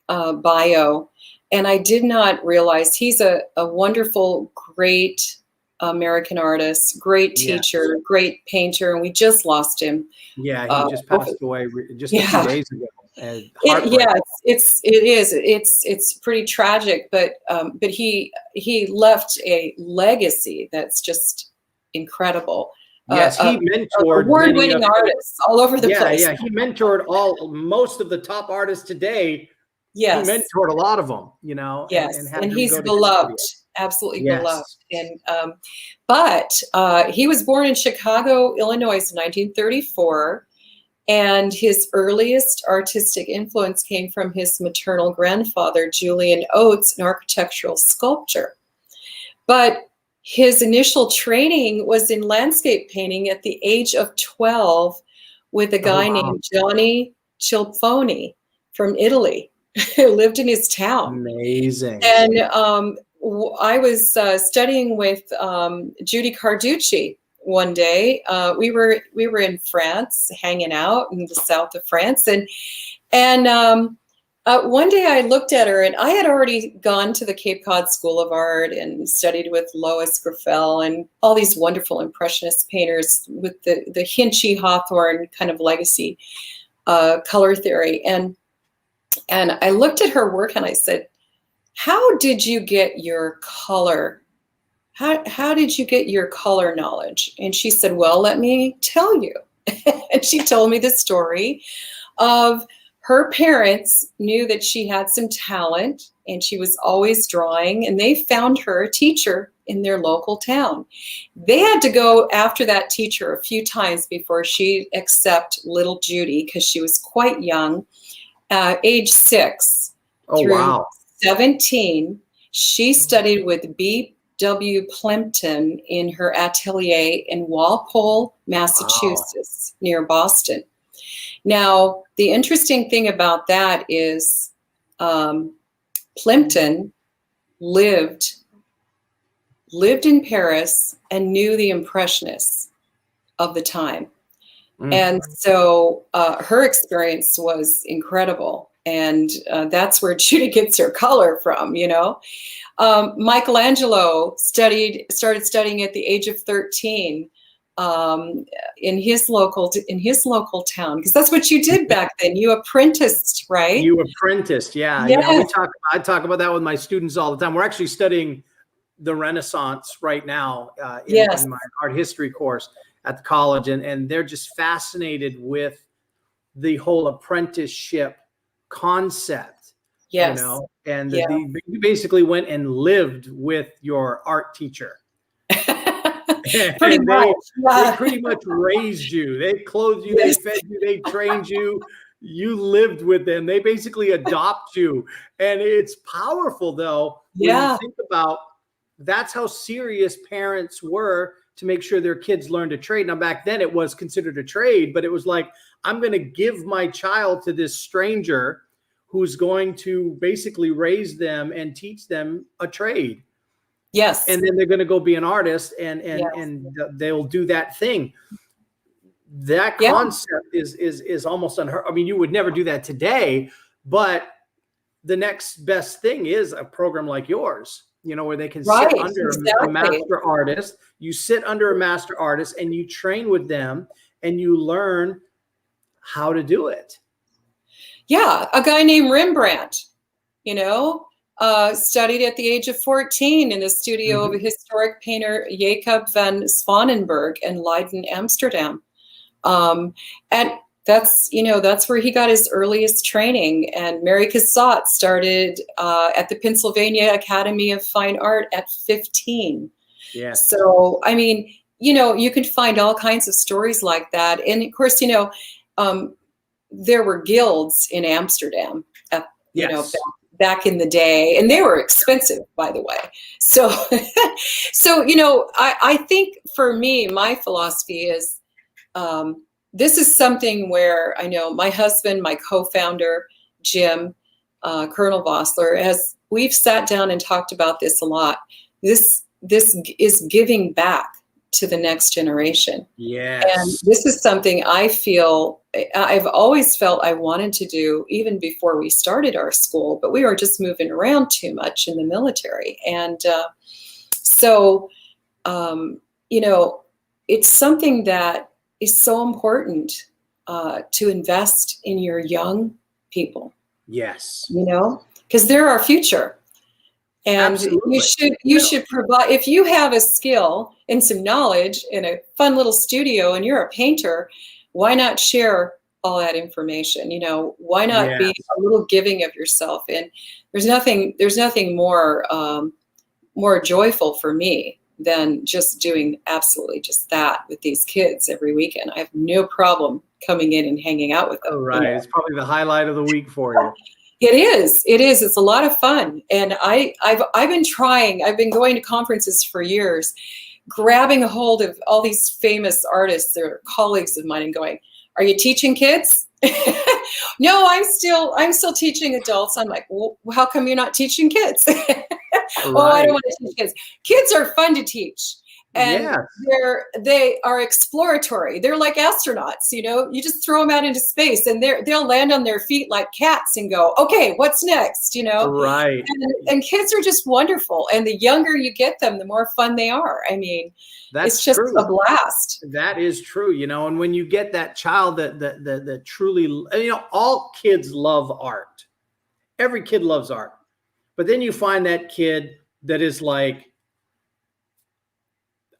bio, and I did not realize he's a wonderful, great American artist, great teacher, great painter, and we just lost him. Yeah, he just passed away just a few days ago. It's pretty tragic, but he left a legacy that's just incredible. Yes, he mentored award-winning artists all over the place. Yeah, he mentored most of the top artists today. Yes, he mentored a lot of them. You know. Yes, and he's beloved, absolutely beloved. And but he was born in Chicago, Illinois, in 1934. And his earliest artistic influence came from his maternal grandfather, Julian Oates, an architectural sculptor. But his initial training was in landscape painting at the age of 12 with a guy named Johnny Cilponi from Italy who lived in his town. Amazing. And I was studying with Judy Carducci one day. We were in France, hanging out in the south of France, and one day I looked at her, and I had already gone to the Cape Cod School of Art and studied with Lois Graffel and all these wonderful Impressionist painters with the Hinchy Hawthorne kind of legacy color theory. And I looked at her work and I said, how did you get your color? How did you get your color knowledge? And she said, well, let me tell you. And she told me the story of her parents knew that she had some talent and she was always drawing, and they found her a teacher in their local town. They had to go after that teacher a few times before she'd accept little Judy, because she was quite young, age 6 through 17. She studied with B.W. Plimpton in her atelier in Walpole, Massachusetts, near Boston. Now, the interesting thing about that is Plimpton lived in Paris and knew the Impressionists of the time. And so her experience was incredible. And that's where Judy gets her color from, you know. Michelangelo started studying at the age of 13 in his local town, because that's what you did back then. You apprenticed, right? You apprenticed, yeah. Yes. You know, I talk about that with my students all the time. We're actually studying the Renaissance right now in my art history course at the college, and they're just fascinated with the whole apprenticeship concept. Yes. You know, and you basically went and lived with your art teacher. Pretty much. They pretty much raised you. They clothed you, they fed you, they trained you. You lived with them. They basically adopt you. And it's powerful, though, when you think about that's how serious parents were to make sure their kids learned a trade. Now, back then it was considered a trade, but it was like, I'm going to give my child to this stranger who's going to basically raise them and teach them a trade. Yes. And then they're going to go be an artist and they'll do that thing. That concept is almost unheard. I mean, you would never do that today, but the next best thing is a program like yours, you know, where they can sit under a master artist. You sit under a master artist and you train with them and you learn how to do it. Yeah. A guy named Rembrandt, you know, studied at the age of 14 in the studio of a historic painter, Jacob van Swanenberg, in Leiden, Amsterdam. And that's where he got his earliest training. And Mary Cassatt started at the Pennsylvania Academy of Fine Art at 15. Yeah. So, I mean, you know, you can find all kinds of stories like that. And of course, you know, there were guilds in Amsterdam, you know, back in the day, and they were expensive, by the way. So, you know, I think for me, my philosophy is, this is something where I know my husband, my co-founder, Jim, Colonel Vosler, we've sat down and talked about this a lot. This is giving back to the next generation. Yes. And this is something I've always felt I wanted to do even before we started our school, but we were just moving around too much in the military. And you know, it's something that is so important to invest in your young people. Yes. You know, because they're our future. And absolutely. you should provide, if you have a skill and some knowledge in a fun little studio and you're a painter, why not share all that information? You know, why not be a little giving of yourself? And there's nothing more joyful for me than just doing absolutely just that with these kids every weekend. I have no problem coming in and hanging out with them. Oh, right. It's probably the highlight of the week for you. It is. It is. It's a lot of fun. And I've been trying. I've been going to conferences for years, grabbing a hold of all these famous artists, they're colleagues of mine, and going, "Are you teaching kids?" No, I'm still teaching adults. I'm like, well, how come you're not teaching kids? Oh, I don't want to teach kids. Kids are fun to teach. And they are exploratory. They're like astronauts, you know, you just throw them out into space and they'll land on their feet like cats and go, okay, what's next? You know? Right. And kids are just wonderful. And the younger you get them, the more fun they are. I mean, it's just a blast. That is true, you know, and when you get that child that truly, you know, all kids love art. Every kid loves art. But then you find that kid that is like,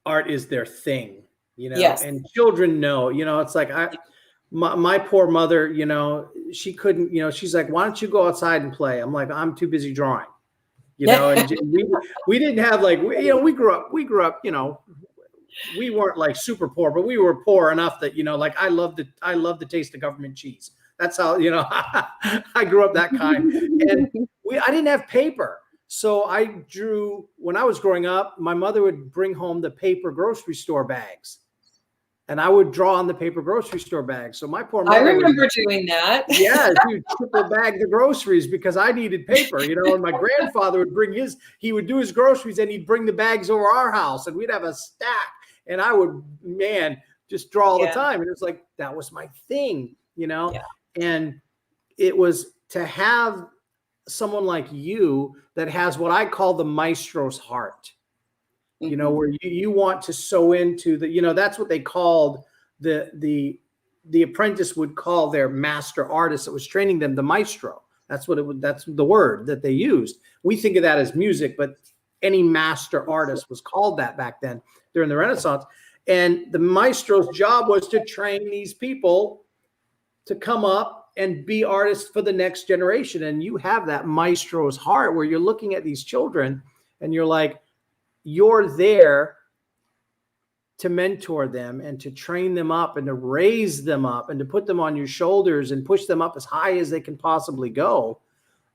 art is their thing, you know, yes. And children know, you know, it's like my poor mother, you know, she couldn't, you know, she's like, why don't you go outside and play? I'm like, I'm too busy drawing, you know, and we didn't have like, you know, we grew up, you know, we weren't like super poor, but we were poor enough that, you know, like I love the taste of government cheese. That's how, you know, I grew up that kind. And I didn't have paper. So I drew, when I was growing up, my mother would bring home the paper grocery store bags. And I would draw on the paper grocery store bags. So my poor mother. I remember doing that. Yeah, she would triple bag the groceries because I needed paper, you know, and my grandfather would he would do his groceries and he'd bring the bags over our house and we'd have a stack. And I would, just draw all the time. And it was like, that was my thing, you know? Yeah. And it was to have someone like you that has what I call the maestro's heart, you know, where you want to sow into the, you know, that's what they called the apprentice would call their master artist that was training them, the maestro. That's what that's the word that they used. We think of that as music, but any master artist was called that back then during the Renaissance. And the maestro's job was to train these people to come up and be artists for the next generation. And you have that maestro's heart where you're looking at these children and you're like, you're there to mentor them and to train them up and to raise them up and to put them on your shoulders and push them up as high as they can possibly go.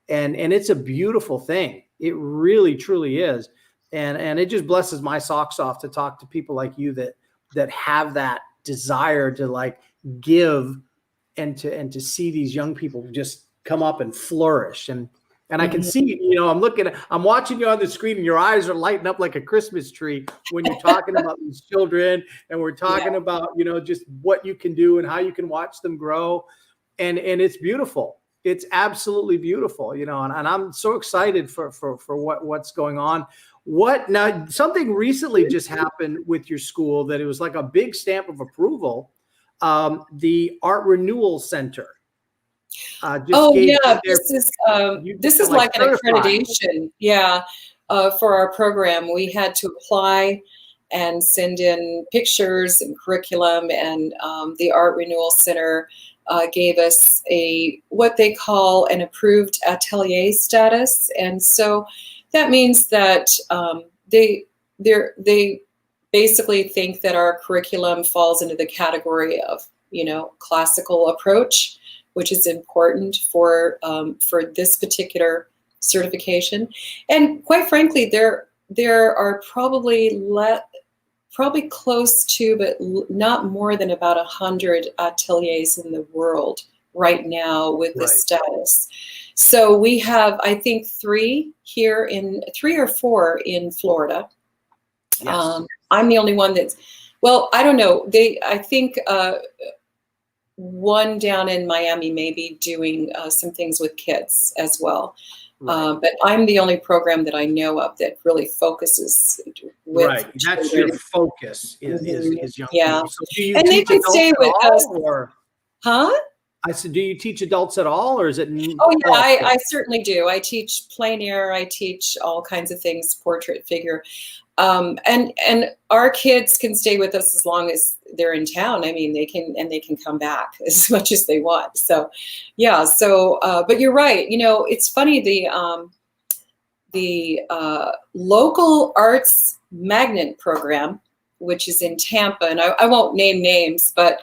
And it's a beautiful thing. It really, truly is. And it just blesses my socks off to talk to people like you that have that desire to like give and to see these young people just come up and flourish. And I can see, you know, I'm watching you on the screen and your eyes are lighting up like a Christmas tree when you're talking about these children and we're talking about, you know, just what you can do and how you can watch them grow. And it's beautiful. It's absolutely beautiful, you know, and I'm so excited for what's going on. Now something recently just happened with your school that it was like a big stamp of approval. The Art Renewal Center. This is like an accreditation. Yeah. For our program, we had to apply and send in pictures and curriculum, and the Art Renewal Center gave us what they call an approved atelier status. And so that means that they basically think that our curriculum falls into the category of, you know, classical approach, which is important for this particular certification. And quite frankly, there are probably close to, but not more than about 100 ateliers in the world right now with this status. So we have, I think, 3 or 4 in Florida. Yes. I'm the only one that's, well, I don't know. I think one down in Miami may be doing some things with kids as well. Right. But I'm the only program that I know of that really focuses with That's children. Your focus is young people. So do you and they can stay with us. Or? Huh? I said, do you teach adults at all, or is it? Oh yeah, I certainly do. I teach plein air. I teach all kinds of things, portrait, figure, and our kids can stay with us as long as they're in town. I mean, they can come back as much as they want. So, yeah. So, but you're right. You know, it's funny. The local arts magnet program, which is in Tampa, and I won't name names, but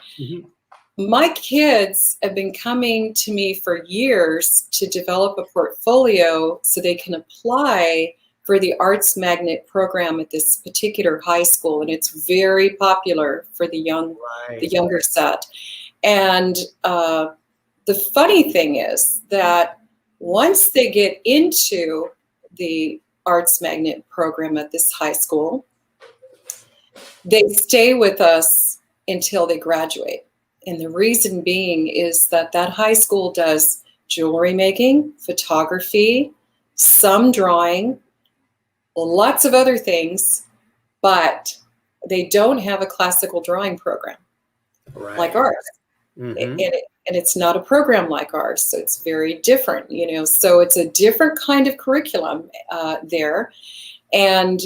my kids have been coming to me for years to develop a portfolio so they can apply for the Arts Magnet program at this particular high school, and it's very popular for the younger set. And the funny thing is that once they get into the Arts Magnet program at this high school, they stay with us until they graduate. And the reason being is that that high school does jewelry making, photography, some drawing, lots of other things, but they don't have a classical drawing program like ours. And it's not a program like ours, so it's very different, you know. So it's a different kind of curriculum there. And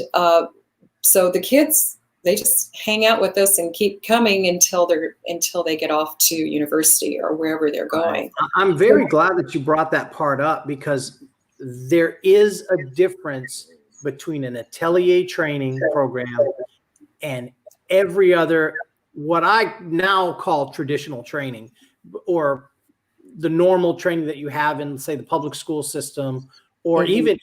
so the kids, they just hang out with us and keep coming until they get off to university or wherever they're going. I'm very glad that you brought that part up, because there is a difference between an atelier training program and every other, what I now call traditional training, or the normal training that you have in, say, the public school system, or even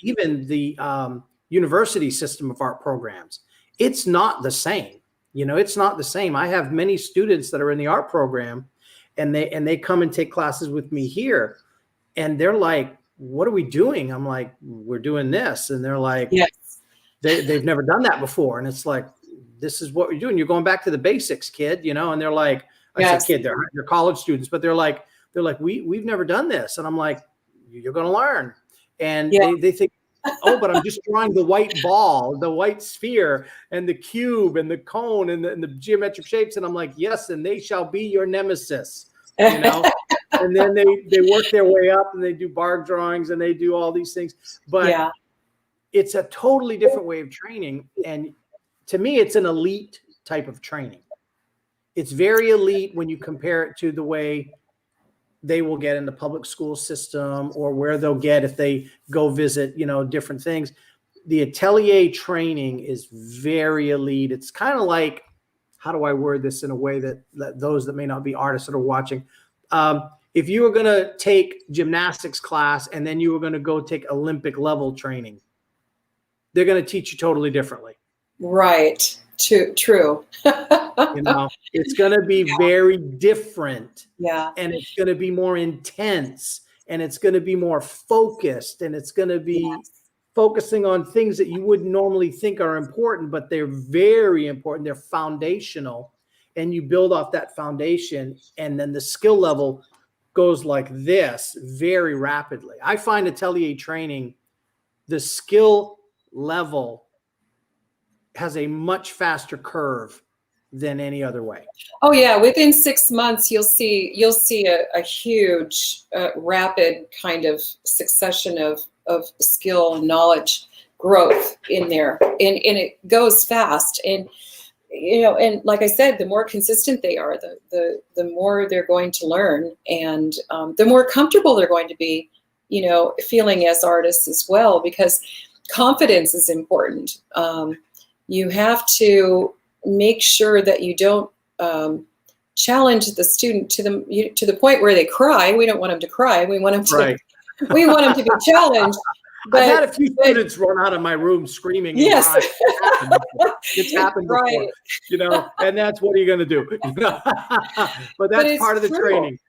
the university system of art programs. It's not the same. You know, it's not the same. I have many students that are in the art program, and they come and take classes with me here, and they're like, what are we doing? I'm like, we're doing this. And they're like, yes. They've never done that before. And it's like, this is what we're doing. You're going back to the basics, kid, you know? And they're like, I said, kid, they're college students, but they're like, we've never done this. And I'm like, you're going to learn. And they think, oh, but I'm just drawing the white ball, the white sphere, and the cube, and the cone, and the geometric shapes. And I'm like, yes, and they shall be your nemesis, you know? And then they work their way up, and they do bar drawings, and they do all these things. But it's a totally different way of training. And to me, it's an elite type of training. It's very elite when you compare it to the way they will get in the public school system, or where they'll get if they go visit, you know, different things. The atelier training is very elite. It's kind of like, how do I word this in a way that those that may not be artists that are watching, if you were going to take gymnastics class and then you were going to go take Olympic level training, they're going to teach you totally differently. Right. True. You know, it's going to be very different. Yeah. And it's going to be more intense, and it's going to be more focused, and it's going to be focusing on things that you wouldn't normally think are important, but they're very important. They're foundational, and you build off that foundation, and then the skill level goes like this very rapidly. I find atelier training, the skill level has a much faster curve than any other way. Oh yeah, within 6 months you'll see a huge rapid kind of succession of skill and knowledge growth in there, and it goes fast. And you know, and like I said, the more consistent they are, the more they're going to learn, and the more comfortable they're going to be, you know, feeling as artists as well, because confidence is important. You have to make sure that you don't challenge the student to the point where they cry. We don't want them to cry. We want them to we want them to be challenged. But, I've had a few students run out of my room screaming. Yes, it's happened before, you know. And that's what are you going to do? But that's part of the training.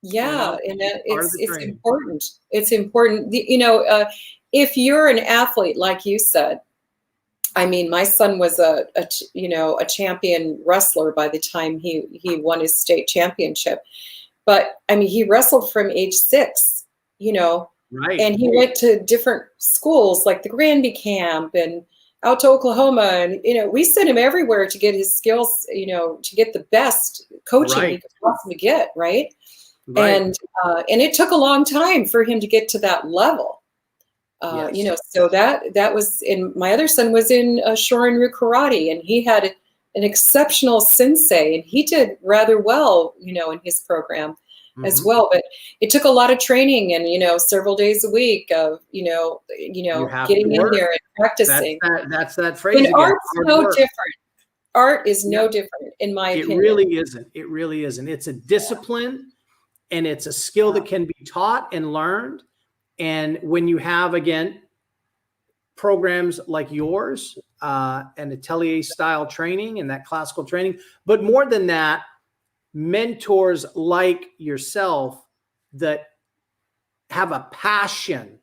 Yeah, you know? And it's important. It's important. You know, if you're an athlete, like you said. I mean, my son was a champion wrestler by the time he won his state championship. But I mean, he wrestled from age 6, you know, and he went to different schools like the Granby camp and out to Oklahoma. And, you know, we sent him everywhere to get his skills, you know, to get the best coaching he could possibly get. Right. And it took a long time for him to get to that level. You know, so that was in, my other son was in Shorin-ryu karate, and he had an exceptional sensei, and he did rather well, you know, in his program. as well. But it took a lot of training and, several days a week of, You have to getting in work. there and practicing. That's that phrase again. Art's no work. different. Art is no different, in my opinion. It really isn't. It really isn't. It's a discipline, and it's a skill that can be taught and learned. And when you have, again, programs like yours, and atelier style training and that classical training, but more than that, mentors like yourself that have a passion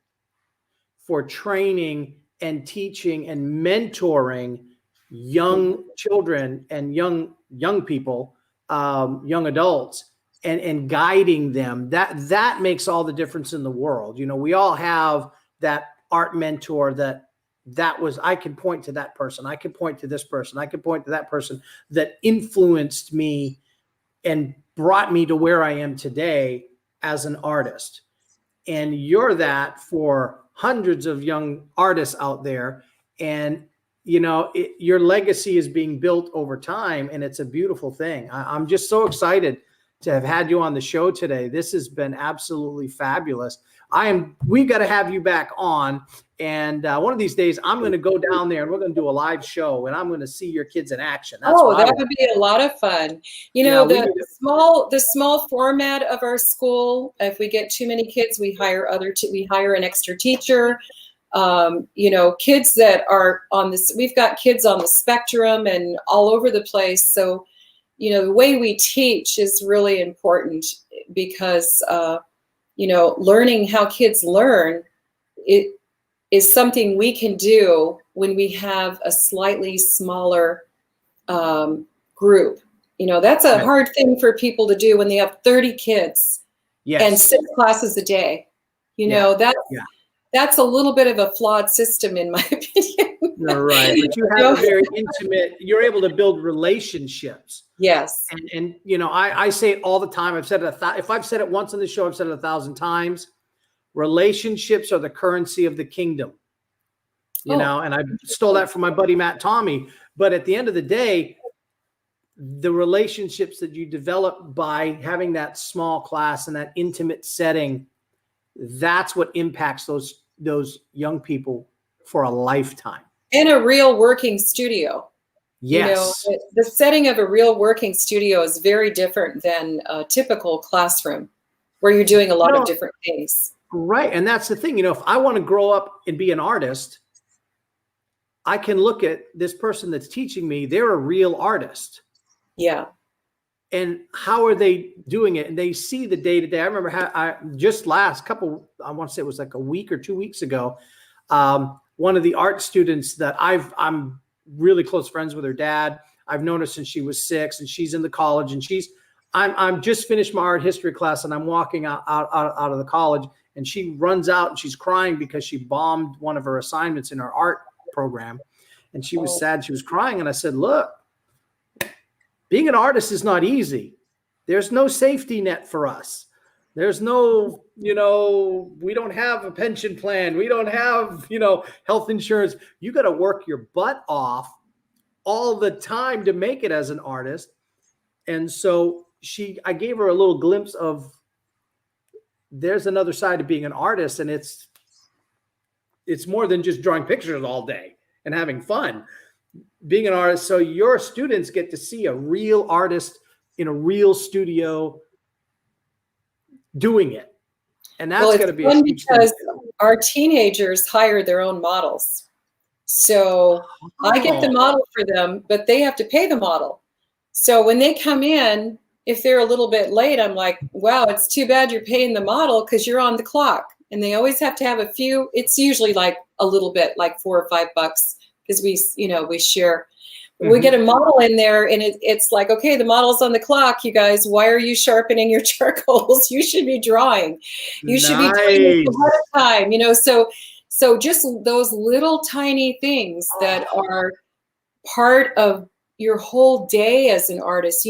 for training and teaching and mentoring young children and young people, young adults, and guiding them, that makes all the difference in the world. We all have that art mentor that was, I can point to that person, I can point to this person, I can point to that person that influenced me and brought me to where I am today as an artist. And you're that for hundreds of young artists out there. And your legacy is being built over time, and it's a beautiful thing. I'm just so excited to have had you on the show today. This has been absolutely fabulous. We've got to have you back on. And one of these days, I'm going to go down there and we're going to do a live show, and I'm going to see your kids in action. That would be a lot of fun. The small format of our school, if we get too many kids, we hire an extra teacher. Kids that are on this, we've got kids on the spectrum and all over the place. So, the way we teach is really important because, learning how kids learn, it is something we can do when we have a slightly smaller group. That's a hard thing for people to do when they have 30 kids and 6 classes a day. That's a little bit of a flawed system, in my opinion. You're right. But you have a very intimate, you're able to build relationships. Yes. And I say it all the time. I've said it if I've said it once on the show, I've said it 1,000 times. Relationships are the currency of the kingdom. And I stole that from my buddy, Matt Tommy. But at the end of the day, the relationships that you develop by having that small class and that intimate setting, that's what impacts those young people for a lifetime. And a real working studio. Yes. The setting of a real working studio is very different than a typical classroom where you're doing a lot of different things. Right. And that's the thing. If I want to grow up and be an artist, I can look at this person that's teaching me. They're a real artist. Yeah. And how are they doing it? And they see the day to day. I remember I want to say it was like a week or 2 weeks ago. One of the art students that I'm really close friends with her dad. I've known her since she was 6, and she's in the college, and I'm just finished my art history class, and I'm walking out of the college, and she runs out and she's crying because she bombed one of her assignments in her art program. And she was sad. She was crying. And I said, look, being an artist is not easy. There's no safety net for us. There's no, we don't have a pension plan. We don't have, health insurance. You got to work your butt off all the time to make it as an artist. And so I gave her a little glimpse of there's another side to being an artist. And it's more than just drawing pictures all day and having fun. Being an artist, so your students get to see a real artist in a real studio doing it, and that's going to be fun because our teenagers hire their own models. So I get the model for them, but they have to pay the model. So when they come in, if they're a little bit late, I'm like, wow, it's too bad you're paying the model because you're on the clock. And they always have to have a few. It's usually like a little bit, like $4 or $5. Because we share, we get a model in there, and it's like, okay, the model's on the clock, you guys. Why are you sharpening your charcoals? You should be drawing. You should be doing it ahead of time. So just those little tiny things that are part of your whole day as an artist.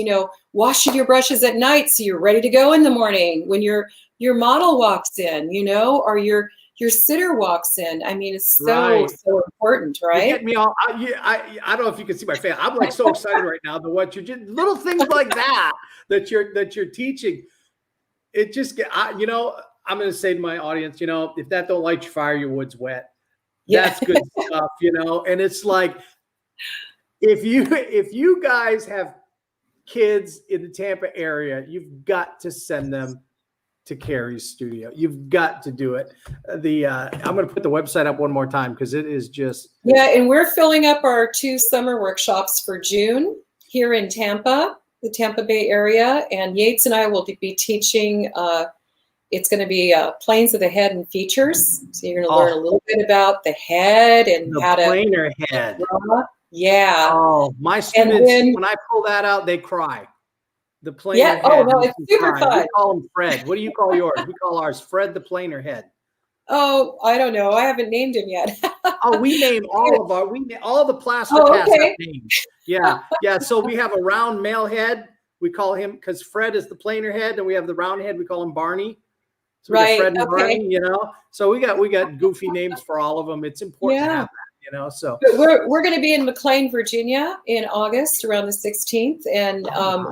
Washing your brushes at night so you're ready to go in the morning when your model walks in. Or your sitter walks in. I mean, it's so important, right? You get me all. I don't know if you can see my face. I'm like so excited right now. What you did, little things like that you're teaching. it just get, you know, I'm going to say to my audience, you know, if that don't light your fire, your wood's wet. Yeah. That's good stuff, you know. And it's like, if you guys have kids in the Tampa area, you've got to send them to Kerry's studio. You've got to do it. I'm going to put the website up one more time because it is just. Yeah, and we're filling up our 2 summer workshops for June here in Tampa, the Tampa Bay area. And Yates and I will be teaching. It's going to be planes of the head and features. So you're going to learn a little bit about the head and the how to planer head. draw. Yeah. Oh, my students, when I pull that out, they cry. The planer head. Oh, no, it's super fun. We call him Fred. What do you call yours? We call ours Fred the planer head. Oh, I don't know. I haven't named him yet. Oh, we name all the plaster casts have names. Yeah. Yeah. So we have a round male head. We call him, because Fred is the planer head, and we have the round head. We call him Barney. So we got Fred and Barney, you know. So we got goofy names for all of them. It's important to have that. You know, so but we're going to be in McLean, Virginia in August around the 16th. And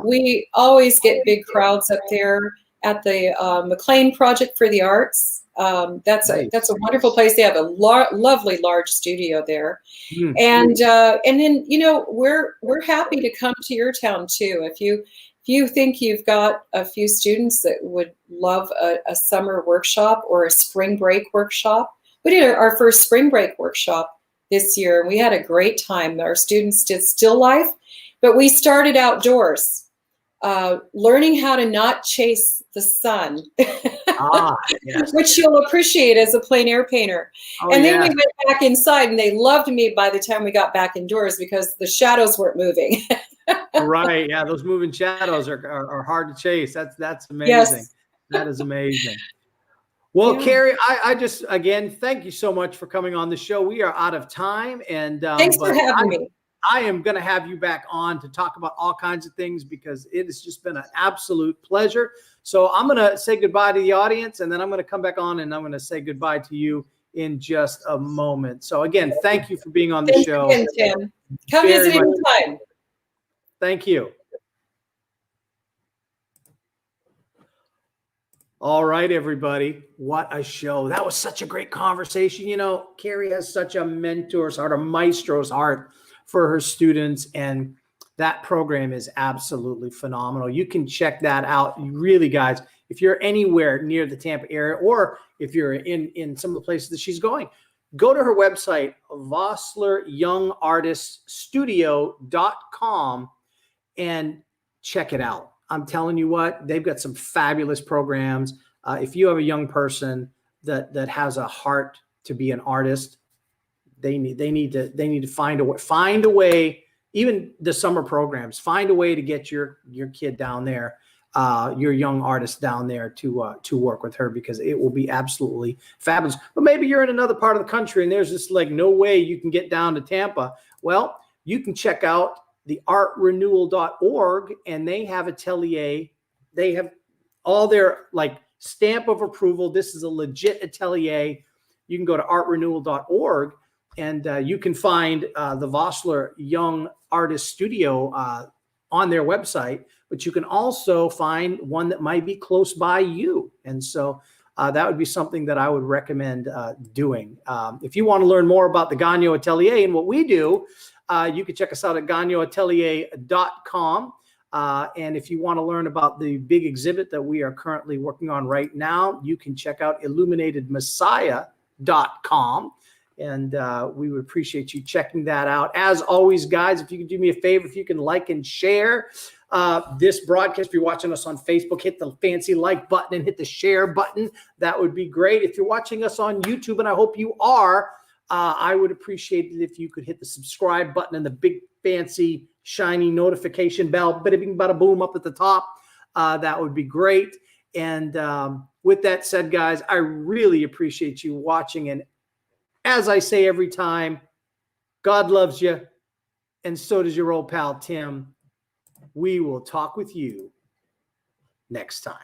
we always get big crowds up there at the McLean Project for the Arts. That's a wonderful place. They have a lovely large studio there. And then, you know, we're happy to come to your town too. If you think you've got a few students that would love a summer workshop or a spring break workshop. We did our first spring break workshop this year, and we had a great time. Our students did still life, but we started outdoors, learning how to not chase the sun, yes. which you'll appreciate as a plein air painter. And then we went back inside, and they loved me by the time we got back indoors because the shadows weren't moving. Right. Yeah. Those moving shadows are hard to chase. That's amazing. Yes. That is amazing. Well, Kerry, I just, again, thank you so much for coming on the show. We are out of time. And thanks for having me. I am going to have you back on to talk about all kinds of things because it has just been an absolute pleasure. So I'm going to say goodbye to the audience, and then I'm going to come back on and I'm going to say goodbye to you in just a moment. So again, thank you for being on the show. Again, Tim. Come visit anytime. Thank you. All right, everybody. What a show. That was such a great conversation. You know, Kerry has such a mentor's heart, a maestro's heart for her students. And that program is absolutely phenomenal. You can check that out. Really, guys, if you're anywhere near the Tampa area, or if you're in some of the places that she's going, go to her website, Vosler Young Artist Studio.com, and check it out. I'm telling you what, they've got some fabulous programs. If you have a young person that has a heart to be an artist, they need to find a way. Even the summer programs, find a way to get your kid down there, your young artist down there to work with her, because it will be absolutely fabulous. But maybe you're in another part of the country and there's just like no way you can get down to Tampa. Well, you can check out the artrenewal.org, and they have atelier. They have all their like stamp of approval. This is a legit atelier. You can go to artrenewal.org, and you can find the Vosler Young Artist Studio on their website, but you can also find one that might be close by you. And so that would be something that I would recommend doing. If you want to learn more about the Gagnon Atelier and what we do, you can check us out at gagnonatelier.com. And if you want to learn about the big exhibit that we are currently working on right now, you can check out illuminatedmessiah.com. And we would appreciate you checking that out. As always, guys, if you could do me a favor, if you can like and share this broadcast. If you're watching us on Facebook, hit the fancy like button and hit the share button. That would be great. If you're watching us on YouTube, and I hope you are, I would appreciate it if you could hit the subscribe button and the big fancy shiny notification bell, bada bing, bada boom, up at the top. That would be great. And with that said, guys, I really appreciate you watching. And as I say every time, God loves you, and so does your old pal Tim. We will talk with you next time.